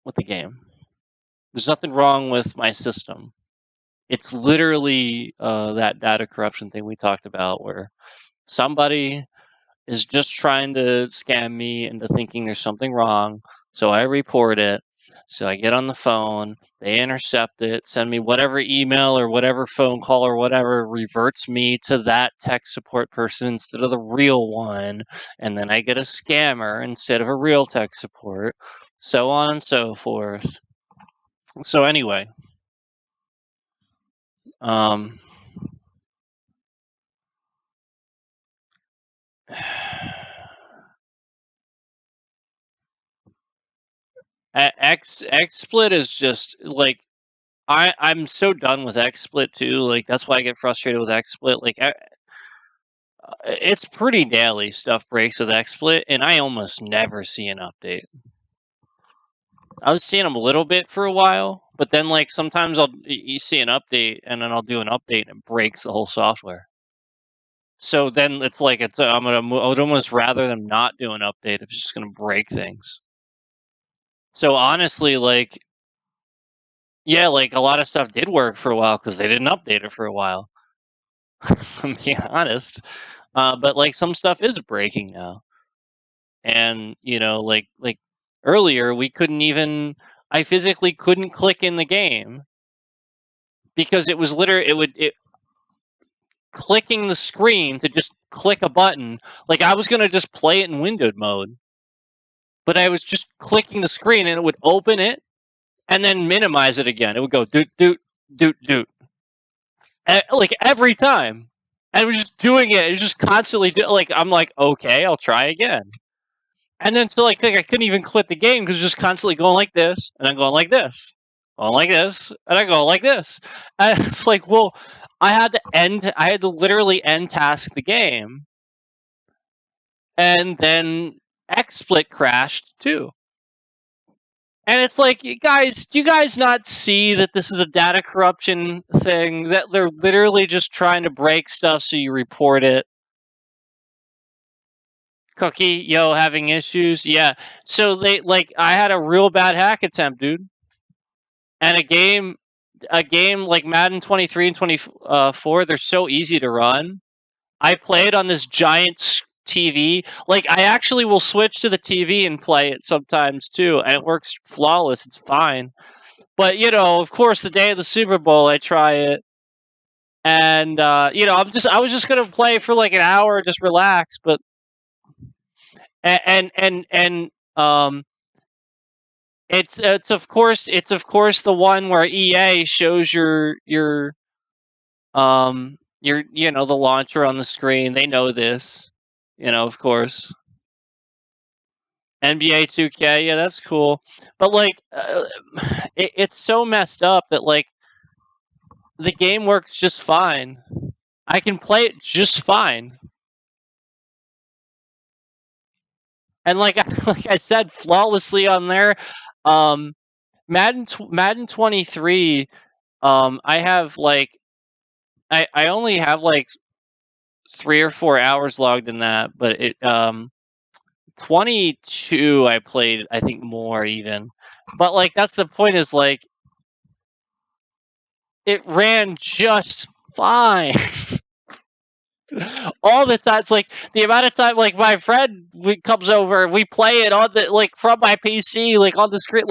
with the game. There's nothing wrong with my system. It's literally that data corruption thing we talked about, where somebody is just trying to scam me into thinking there's something wrong. So I report it. So I get on the phone, they intercept it, send me whatever email or whatever phone call or whatever reverts me to that tech support person instead of the real one. And then I get a scammer instead of a real tech support, so on and so forth. So anyway, XSplit is just I'm so done with XSplit too. That's why I get frustrated with XSplit. It's pretty daily stuff breaks with XSplit, and I almost never see an update. I was seeing them a little bit for a while, but then sometimes you see an update, and then I'll do an update and it breaks the whole software. So then it's I would almost rather them not do an update if it's just gonna break things. So honestly, yeah, a lot of stuff did work for a while because they didn't update it for a while. I'm being honest, but some stuff is breaking now, and earlier, I physically couldn't click in the game because it was clicking the screen to just click a button. Like, I was going to just play it in windowed mode, but I was just clicking the screen and it would open it and then minimize it again. It would go doot, doot, doot, doot. Like, every time. And it was just doing it. It was just constantly I'm like, okay, I'll try again. And then I couldn't even quit the game because it was just constantly going like this, and then going like this, going like this, and I go like this. And it's like, well, I had to literally end task the game. And then XSplit crashed too. And it's like, do you guys not see that this is a data corruption thing? That they're literally just trying to break stuff so you report it? Cookie, having issues? Yeah. So I had a real bad hack attempt, dude. And a game like Madden 23 and 24, they're so easy to run. I played on this giant TV. Like, I actually will switch to the TV and play it sometimes too, and it works flawless. It's fine. But, of course, the day of the Super Bowl, I try it. And, I was just going to play for like an hour, just relax, but it's of course the one where EA shows your the launcher on the screen. They know this, of course. NBA 2K, yeah, that's cool. But it's so messed up that the game works just fine. I can play it just fine. And like I said, flawlessly on there. Madden 23. I have I only have 3 or 4 hours logged in that, but it 22 I played, I think, more even. But that's the point, is it ran just fine. All the time. It's the amount of time my friend comes over, we play it on the from my PC, on the screen,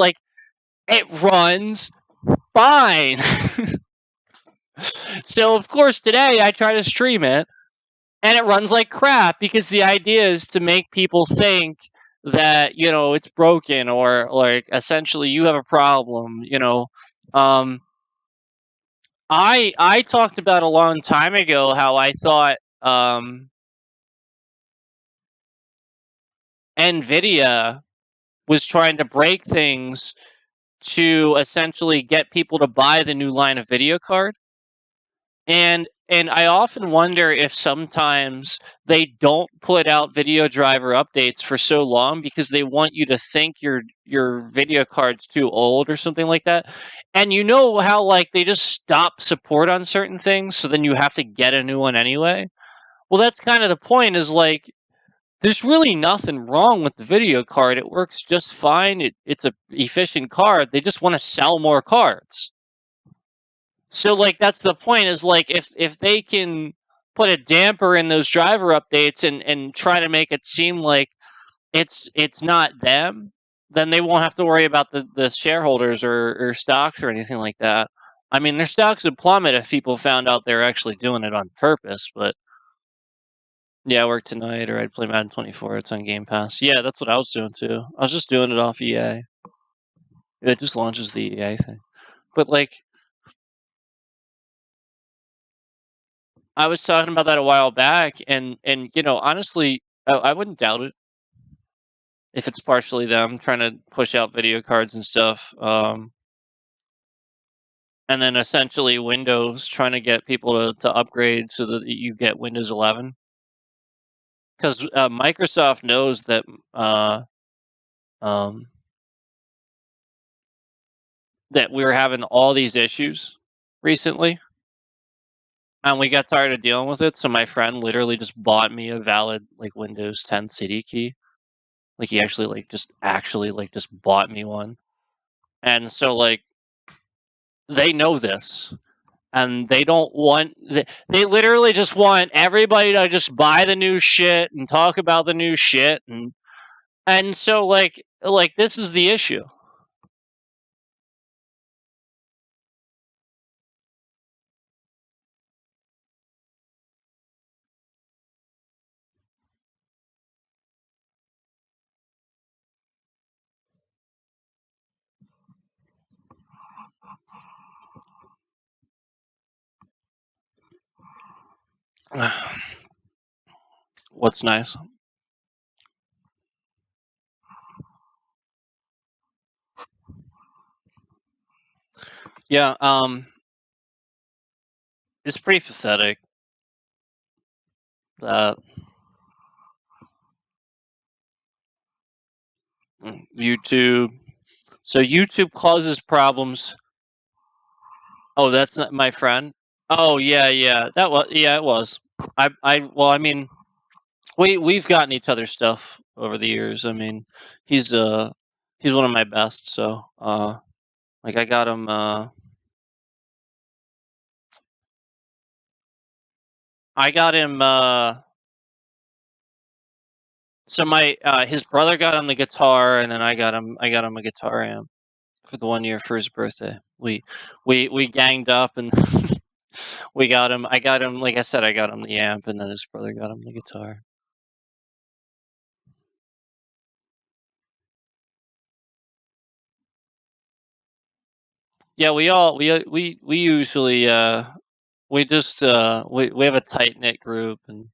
it runs fine. So of course today I try to stream it and it runs like crap, because the idea is to make people think that it's broken, or essentially you have a problem. I talked about a long time ago how I thought NVIDIA was trying to break things to essentially get people to buy the new line of video card. And I often wonder if sometimes they don't put out video driver updates for so long because they want you to think your video card's too old or something like that. And how they just stop support on certain things, so then you have to get a new one anyway. Well, that's kind of the point, is there's really nothing wrong with the video card. It works just fine. It's a efficient card. They just want to sell more cards. So that's the point, is if they can put a damper in those driver updates and try to make it seem like it's not them, then they won't have to worry about the shareholders or stocks or anything like that. I mean, their stocks would plummet if people found out they're actually doing it on purpose, but yeah, I work tonight, or I'd play Madden 24. It's on Game Pass. Yeah, that's what I was doing too. I was just doing it off EA. It just launches the EA thing. But I was talking about that a while back, and honestly, I wouldn't doubt it if it's partially them trying to push out video cards and stuff. And then essentially Windows trying to get people to upgrade so that you get Windows 11. Because Microsoft knows that that we were having all these issues recently, and we got tired of dealing with it. So my friend literally just bought me a valid Windows 10 CD key. He actually just bought me one. And so they know this. And they don't want... They literally just want everybody to just buy the new shit and talk about the new shit. And so, like, this is the issue. What's nice? Yeah, it's pretty pathetic that YouTube. So YouTube causes problems. Oh, that's not my friend. Oh yeah, yeah. That was it was. Well, I mean, we've gotten each other stuff over the years. I mean, he's one of my best. So like I got him. I got him. So my his brother got him the guitar, and then I got him a guitar amp for the 1 year for his birthday. We ganged up and we got him. I got him, like I said, I got him the amp, and then his brother got him the guitar. Yeah, we usually we just we have a tight knit group, and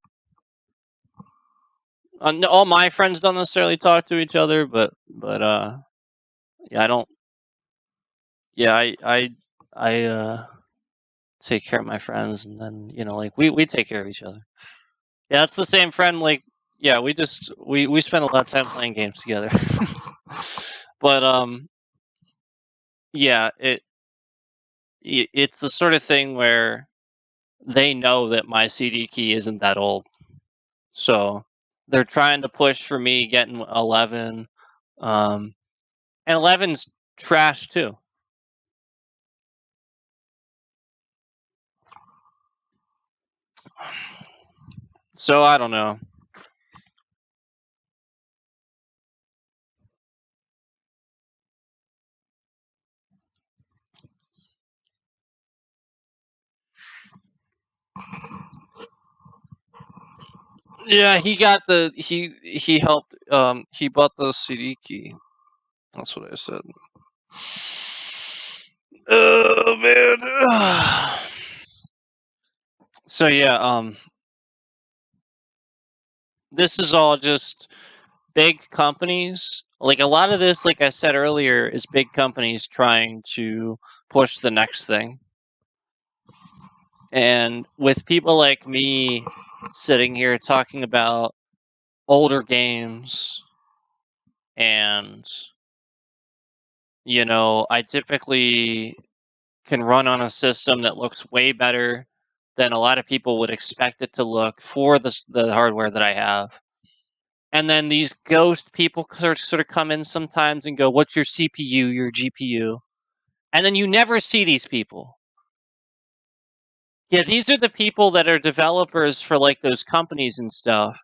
all my friends don't necessarily talk to each other, but yeah, I don't. Yeah, I take care of my friends, and then like we take care of each other. Yeah, it's the same friend. Like, yeah, we spend a lot of time playing games together. But yeah, it's the sort of thing where they know that my CD key isn't that old, so they're trying to push for me getting 11, and 11's trash too. So I don't know. Yeah, he got he helped he bought the CD key. That's what I said. Oh man. So yeah, this is all just big companies. Like a lot of this, like I said earlier, is big companies trying to push the next thing. And with people like me sitting here talking about older games, and I typically can run on a system that looks way better than a lot of people would expect it to look for the hardware that I have. And then these ghost people sort of come in sometimes and go, "What's your CPU, your GPU?" And then you never see these people. Yeah, these are the people that are developers for like those companies and stuff.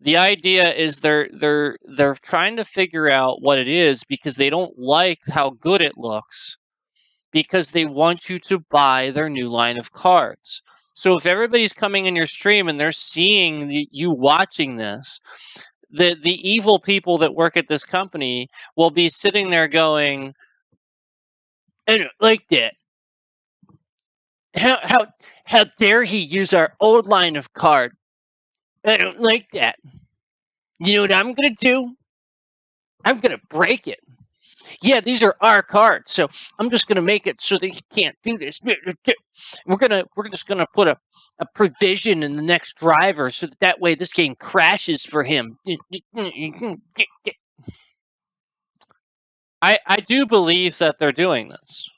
The idea is they're trying to figure out what it is because they don't like how good it looks, because they want you to buy their new line of cards. So if everybody's coming in your stream and they're seeing you watching this, the evil people that work at this company will be sitting there going, "I don't like that. How dare he use our old line of card? I don't like that. You know what I'm gonna do? I'm gonna break it. Yeah, these are our cards, so I'm just gonna make it so that he can't do this. We're just gonna put a provision in the next driver so that way this game crashes for him." I do believe that they're doing this.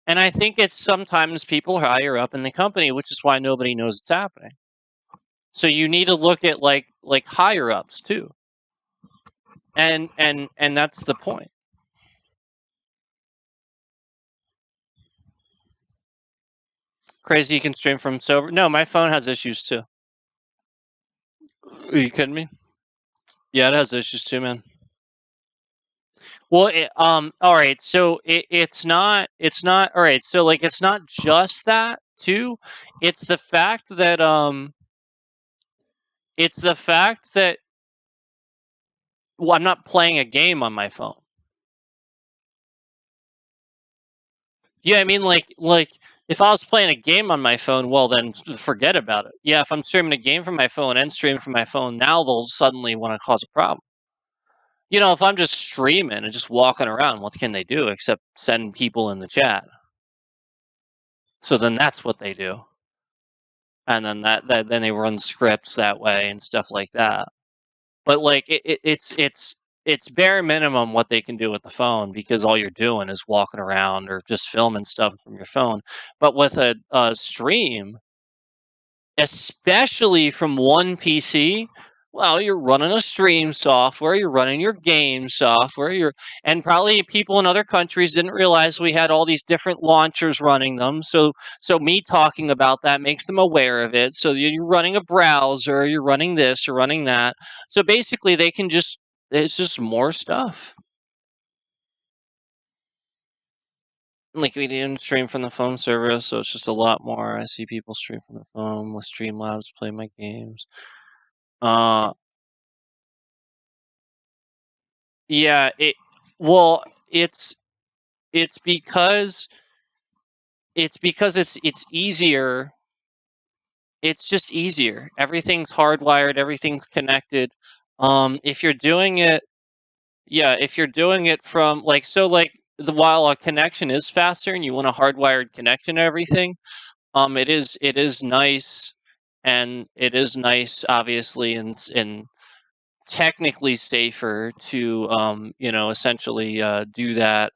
And I think it's sometimes people higher up in the company, which is why nobody knows it's happening. So you need to look at like higher ups too. And that's the point. Crazy you can stream from sober. No, my phone has issues too. Are you kidding me? Yeah, it has issues too, man. Well, all right. So it's not. All right. So like, it's not just that too. It's the fact that It's the fact that well, I'm not playing a game on my phone. Yeah, I mean, like if I was playing a game on my phone, well, then forget about it. Yeah, if I'm streaming a game from my phone and streaming from my phone, now they'll suddenly want to cause a problem. You know, if I'm just streaming and just walking around, what can they do except send people in the chat? So then that's what they do, and then then they run scripts that way and stuff like that. But like it's bare minimum what they can do with the phone because all you're doing is walking around or just filming stuff from your phone. But with a stream, especially from one PC, well, you're running a stream software, you're running your game software, and probably people in other countries didn't realize we had all these different launchers running them. So me talking about that makes them aware of it. So you're running a browser, you're running this, you're running that. So basically they can it's just more stuff. Like we didn't stream from the phone service, so it's just a lot more. I see people stream from the phone with Streamlabs, play my games. Yeah, well, it's because it's easier. It's just easier. Everything's hardwired, everything's connected. If you're doing it, yeah, if you're doing it from while a connection is faster and you want a hardwired connection and everything, it is nice, and it is nice, obviously, and technically safer to essentially do that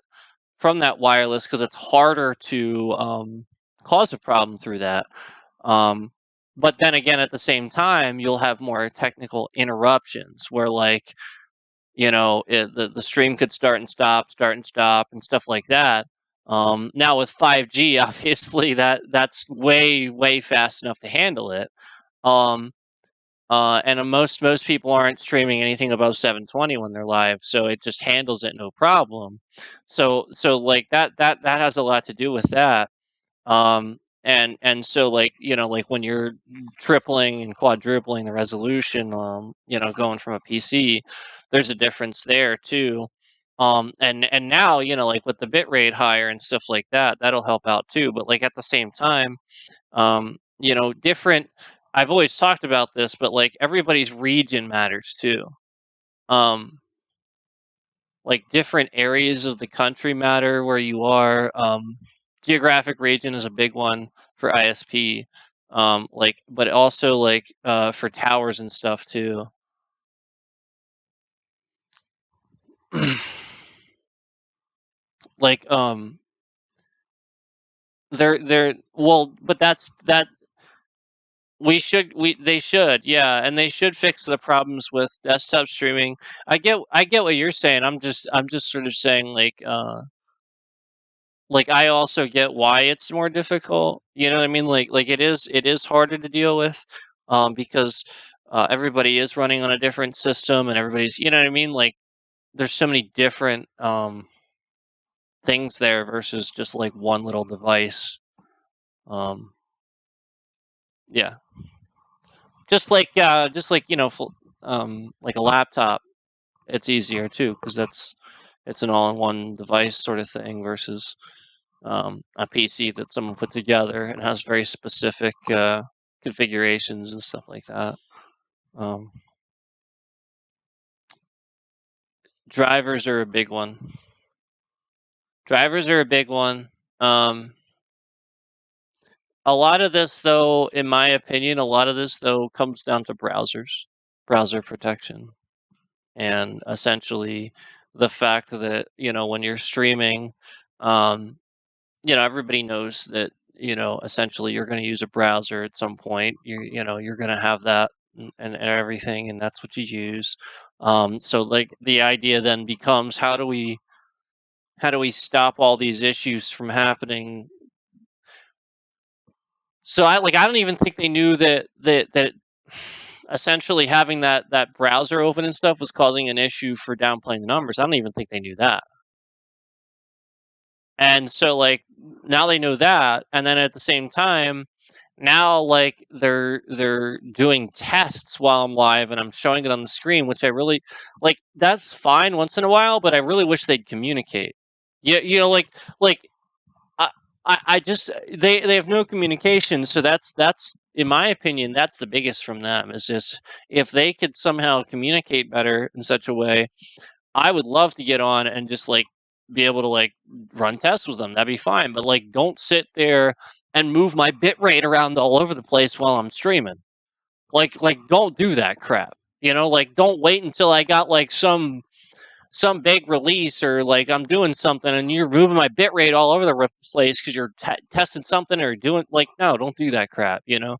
from that wireless because it's harder to cause a problem through that. But then again, at the same time, you'll have more technical interruptions where the stream could start and stop and stuff like that. Now with 5G, obviously that's way fast enough to handle it. And most people aren't streaming anything above 720 when they're live, so it just handles it no problem. So like that has a lot to do with that. And so like when you're tripling and quadrupling the resolution, going from a PC, there's a difference there too. And now like with the bit rate higher and stuff like that, that'll help out too. But like at the same time, different. I've always talked about this, but like everybody's region matters too. Like different areas of the country matter where you are. Geographic region is a big one for ISP. But also for towers and stuff too. Like but that they should, yeah, and they should fix the problems with desktop streaming. I get what you're saying. I'm just sort of saying like I also get why it's more difficult. You know what I mean? Like it is harder to deal with, because everybody is running on a different system and everybody's, you know what I mean? Like there's so many different things there versus just like one little device. Yeah. Just like like a laptop, it's easier too because it's an all-in-one device sort of thing versus a PC that someone put together and has very specific configurations and stuff like that. Drivers are a big one. A lot of this, though, in my opinion, comes down to browser protection, and essentially the fact that when you're streaming, everybody knows that essentially you're going to use a browser at some point. You're going to have that and everything, and that's what you use. So like the idea then becomes how do we stop all these issues from happening? So I don't even think they knew that essentially having that browser open and stuff was causing an issue for downplaying the numbers. I don't even think they knew that. And so like now they know that, and then at the same time, now like they're doing tests while I'm live and I'm showing it on the screen, which I really like. That's fine once in a while, but I really wish they'd communicate. You know, like I just they have no communication, so that's in my opinion that's the biggest from them, is just if they could somehow communicate better in such a way. I would love to get on and just like be able to like run tests with them. That'd be fine, but like don't sit there and move my bit rate around all over the place while I'm streaming. Like don't do that crap. You know, like don't wait until I got like some big release or like I'm doing something and you're moving my bit rate all over the place because you're testing something or doing like, no, don't do that crap, you know.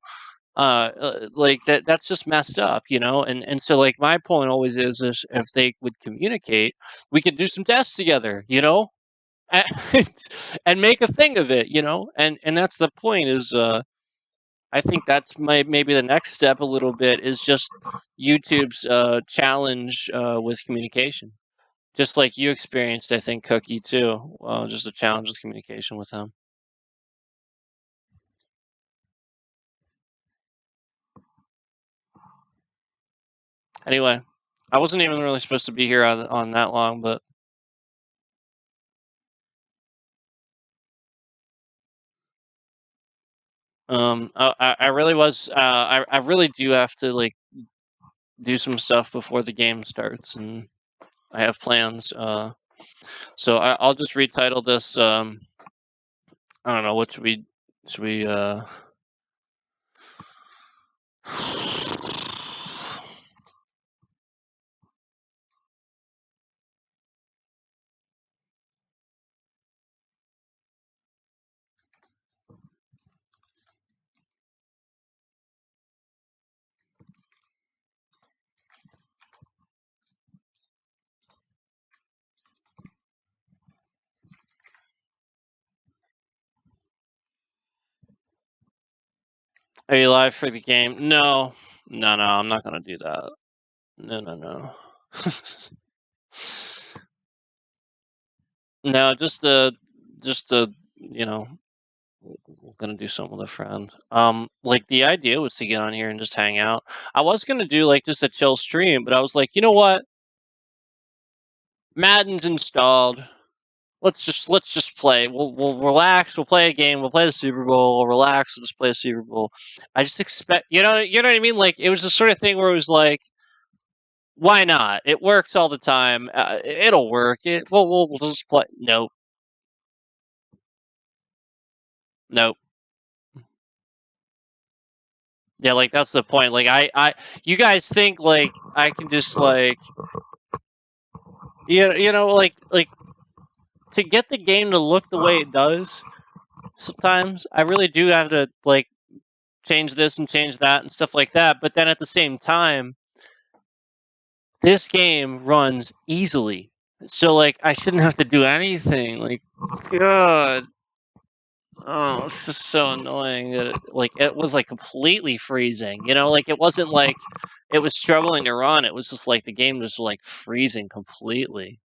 Like that's just messed up, you know. And so like my point always is if they would communicate, we could do some tests together, you know, and make a thing of it, you know. And that's the point is I think that's maybe the next step a little bit is just YouTube's challenge with communication. Just like you experienced, I think, Cookie, too. Just a challenge with communication with him. Anyway, I wasn't even really supposed to be here on that long, but... I really was... I really do have to, like, do some stuff before the game starts, and I have plans. So I'll just retitle this. I don't know. What should we? Are you live for the game? No, I'm not gonna do that. No. No, just you know, we're gonna do something with a friend. Like the idea was to get on here and just hang out. I was gonna do like just a chill stream, but I was like, you know what? Madden's installed. Let's just play. We'll relax. We'll play a game. We'll play the Super Bowl. We'll relax. We'll just play the Super Bowl. I just expect, you know what I mean? Like it was the sort of thing where it was like, why not? It works all the time. It'll work. We'll just play. Nope. Yeah, like that's the point. Like you guys think like I can just like, you know, like to get the game to look the way it does. Sometimes I really do have to like change this and change that and stuff like that. But then at the same time, this game runs easily. So like I shouldn't have to do anything. Like, God. Oh, it's just so annoying that it was like completely freezing. You know, like it wasn't like it was struggling to run. It was just like the game was like freezing completely.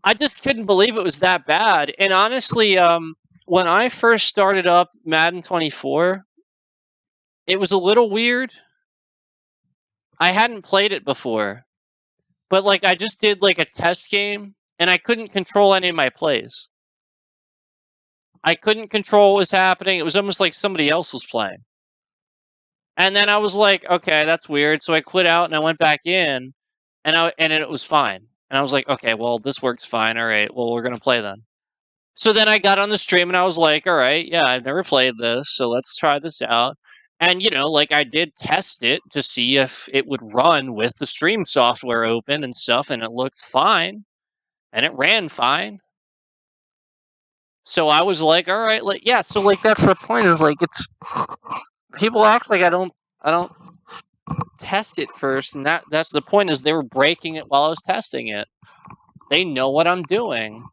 I just couldn't believe it was that bad. And honestly, when I first started up Madden 24, it was a little weird. I hadn't played it before, but like I just did like a test game, and I couldn't control any of my plays. I couldn't control what was happening. It was almost like somebody else was playing. And then I was like, okay, that's weird. So I quit out and I went back in, and it was fine. And I was like, okay, well, this works fine. All right, well, we're gonna play then. So then I got on the stream and I was like, all right, yeah, I've never played this, so let's try this out. And, you know, like I did test it to see if it would run with the stream software open and stuff, and it looked fine. And it ran fine. So I was like, all right, like, yeah, so like that's the point is like it's people act like I don't test it first, and that's the point is they were breaking it while I was testing it. They know what I'm doing,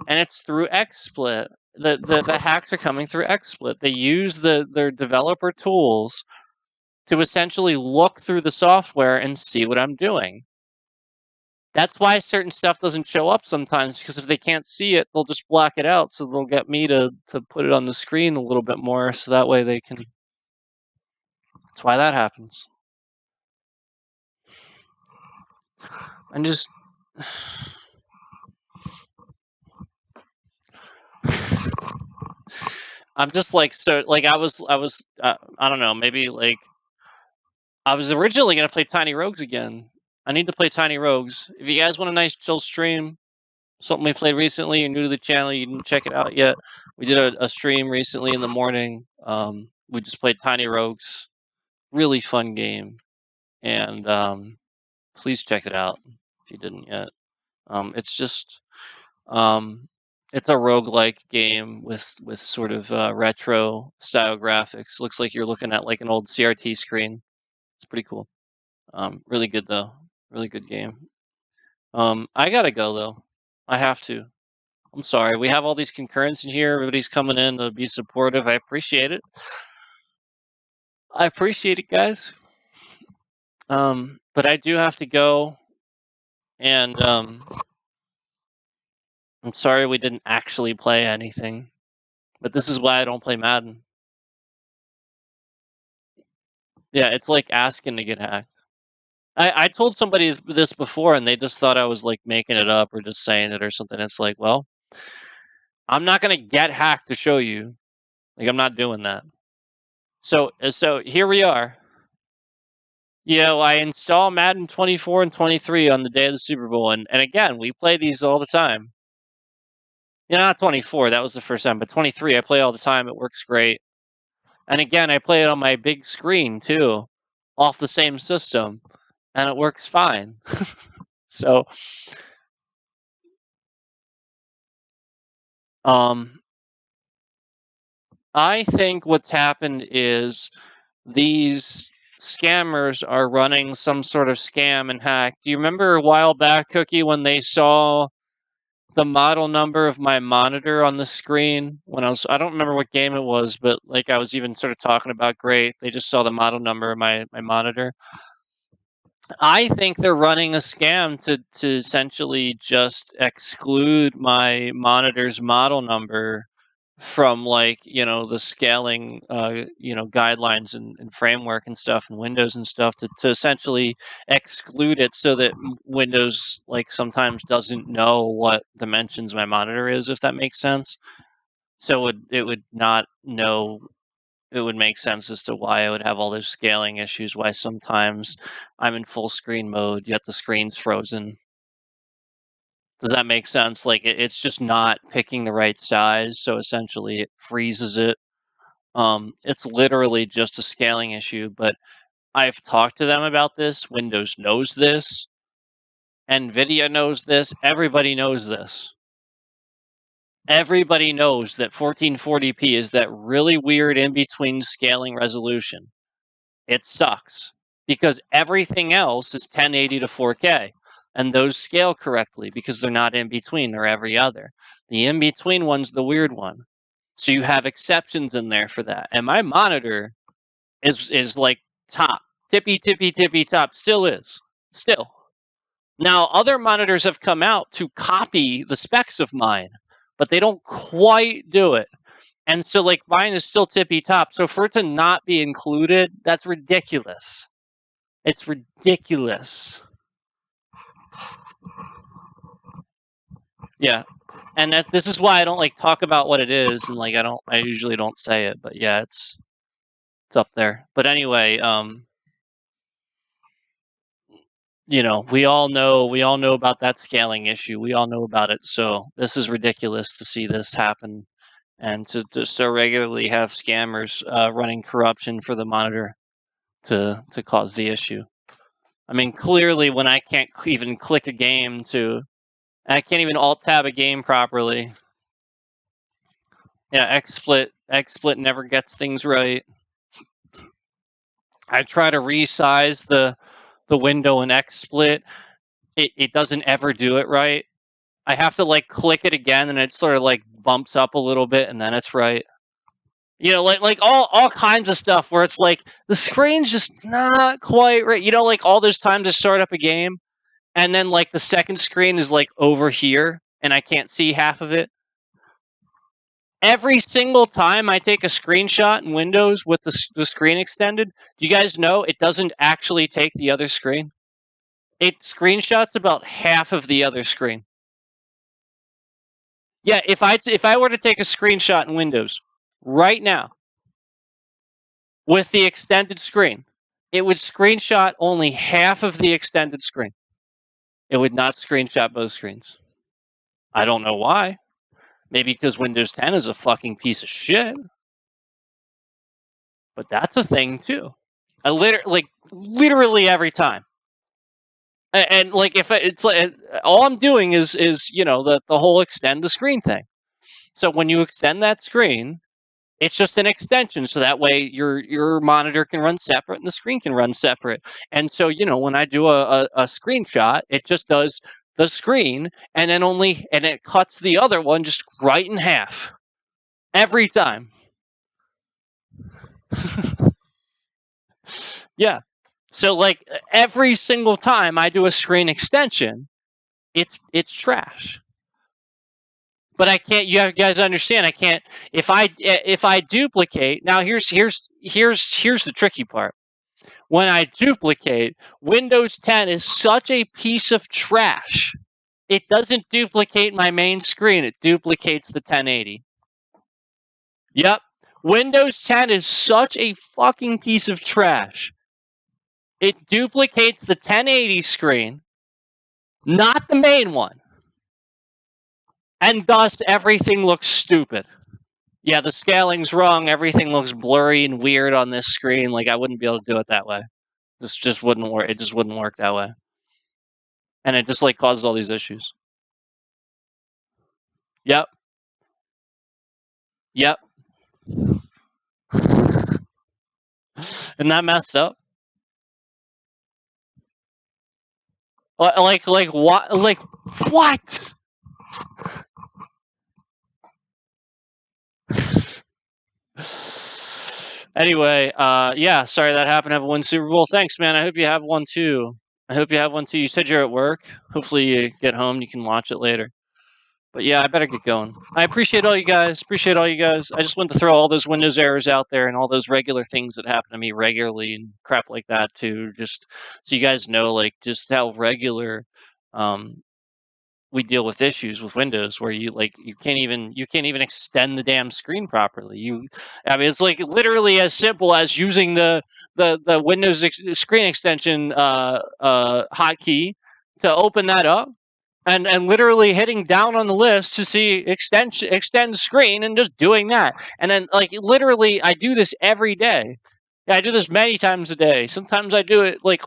and it's through XSplit. The hacks are coming through XSplit. They use their developer tools to essentially look through the software and see what I'm doing. That's why certain stuff doesn't show up sometimes, because if they can't see it, they'll just black it out. So they'll get me to put it on the screen a little bit more, so that way they can. That's why that happens. And just. I'm just like, so like I was I don't know, maybe like I was originally gonna play Tiny Rogues again. I need to play Tiny Rogues. If you guys want a nice chill stream, something we played recently, you're new to the channel, you didn't check it out yet. We did a stream recently in the morning. We just played Tiny Rogues. Really fun game. And please check it out if you didn't yet. It's just it's a roguelike game with sort of retro style graphics. Looks like you're looking at like an old CRT screen. It's pretty cool. Really good though. Really good game. I gotta go though. I have to. I'm sorry. We have all these concurrents in here. Everybody's coming in to be supportive. I appreciate it. I appreciate it, guys. But I do have to go. And I'm sorry we didn't actually play anything. But this is why I don't play Madden. Yeah, it's like asking to get hacked. I told somebody this before, and they just thought I was like making it up or just saying it or something. It's like, well, I'm not gonna get hacked to show you. Like, I'm not doing that. So here we are. You know, I install Madden 24 and 23 on the day of the Super Bowl, and again, we play these all the time. You know, not 24, that was the first time, but 23, I play all the time. It works great. And again, I play it on my big screen too, off the same system, and it works fine. So, I think what's happened is these scammers are running some sort of scam and hack. Do you remember a while back, Cookie, when they saw the model number of my monitor on the screen when I don't remember what game it was, but like I was even sort of talking about, great, they just saw the model number of my monitor. I think they're running a scam to essentially just exclude my monitor's model number from, like, you know, the scaling you know, guidelines and framework and stuff and Windows and stuff to essentially exclude it, so that Windows like sometimes doesn't know what dimensions my monitor is, if that makes sense. So it would not know. It would make sense as to why I would have all those scaling issues, why sometimes I'm in full screen mode yet the screen's frozen. Does that make sense? Like, it's just not picking the right size, so essentially it freezes it. It's literally just a scaling issue, but I've talked to them about this. Windows knows this. NVIDIA knows this. Everybody knows this. Everybody knows that 1440p is that really weird in-between scaling resolution. It sucks, because everything else is 1080 to 4K. And those scale correctly because they're not in between, they're every other. The in between one's the weird one. So you have exceptions in there for that. And my monitor is like top. Tippy top. Still is. Still. Now, other monitors have come out to copy the specs of mine, but they don't quite do it. And so, like, mine is still tippy top. So for it to not be included, that's ridiculous. It's ridiculous. Yeah, and this is why I don't like talk about what it is, and like I usually don't say it, but yeah, it's up there. But anyway, you know, we all know about that scaling issue. We all know about it. So this is ridiculous to see this happen, and to so regularly have scammers running corruption for the monitor to cause the issue. I mean, clearly, when I can't even click a game I can't even alt-tab a game properly. Yeah, XSplit never gets things right. I try to resize the window in XSplit. It doesn't ever do it right. I have to like click it again, and it sort of like bumps up a little bit, and then it's right. You know, like all kinds of stuff where it's like the screen's just not quite right. You know, like all those times to start up a game, and then like the second screen is like over here, and I can't see half of it. Every single time I take a screenshot in Windows with the screen extended, do you guys know it doesn't actually take the other screen? It screenshots about half of the other screen. Yeah, if I were to take a screenshot in Windows right now with the extended screen, it would screenshot only half of the extended screen. It would not screenshot both screens. I don't know why. Maybe because Windows 10 is a fucking piece of shit. But that's a thing too. I literally every time. And like if it's like all I'm doing is you know the whole extend the screen thing. So when you extend that screen, it's just an extension, so that way your monitor can run separate and the screen can run separate. And so you know when I do a screenshot, it just does the screen and then it cuts the other one just right in half every time. Yeah. So like every single time I do a screen extension, it's trash. But I can't. You guys understand? I can't. If I duplicate now, here's the tricky part. When I duplicate, Windows 10 is such a piece of trash. It doesn't duplicate my main screen. It duplicates the 1080. Yep. Windows 10 is such a fucking piece of trash. It duplicates the 1080 screen, not the main one. And thus, everything looks stupid. Yeah, the scaling's wrong. Everything looks blurry and weird on this screen. Like, I wouldn't be able to do it that way. This just wouldn't work. It just wouldn't work that way. And it just, like, causes all these issues. Yep. Yep. Isn't that messed up? Like what? Like, what? Anyway, yeah, sorry that happened to have one Super Bowl. Thanks, man. I hope you have one too. You said you're at work. Hopefully you get home and you can watch it later. But yeah, I better get going. I appreciate all you guys. I just wanted to throw all those Windows errors out there and all those regular things that happen to me regularly and crap like that too. Just so you guys know, like, just how regular we deal with issues with Windows where you can't even extend the damn screen properly. I mean, it's like literally as simple as using the Windows screen extension hotkey to open that up and literally hitting down on the list to see extend screen and just doing that. And then like literally I do this every day. Yeah, I do this many times a day. Sometimes I do it like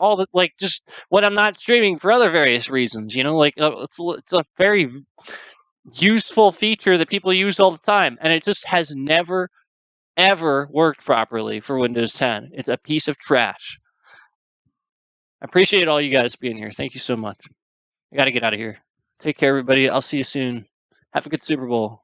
just when I'm not streaming for other various reasons. You know, like it's a very useful feature that people use all the time, and it just has never ever worked properly for Windows 10. It's a piece of trash. I appreciate all you guys being here. Thank you so much. I got to get out of here. Take care, everybody. I'll see you soon. Have a good Super Bowl.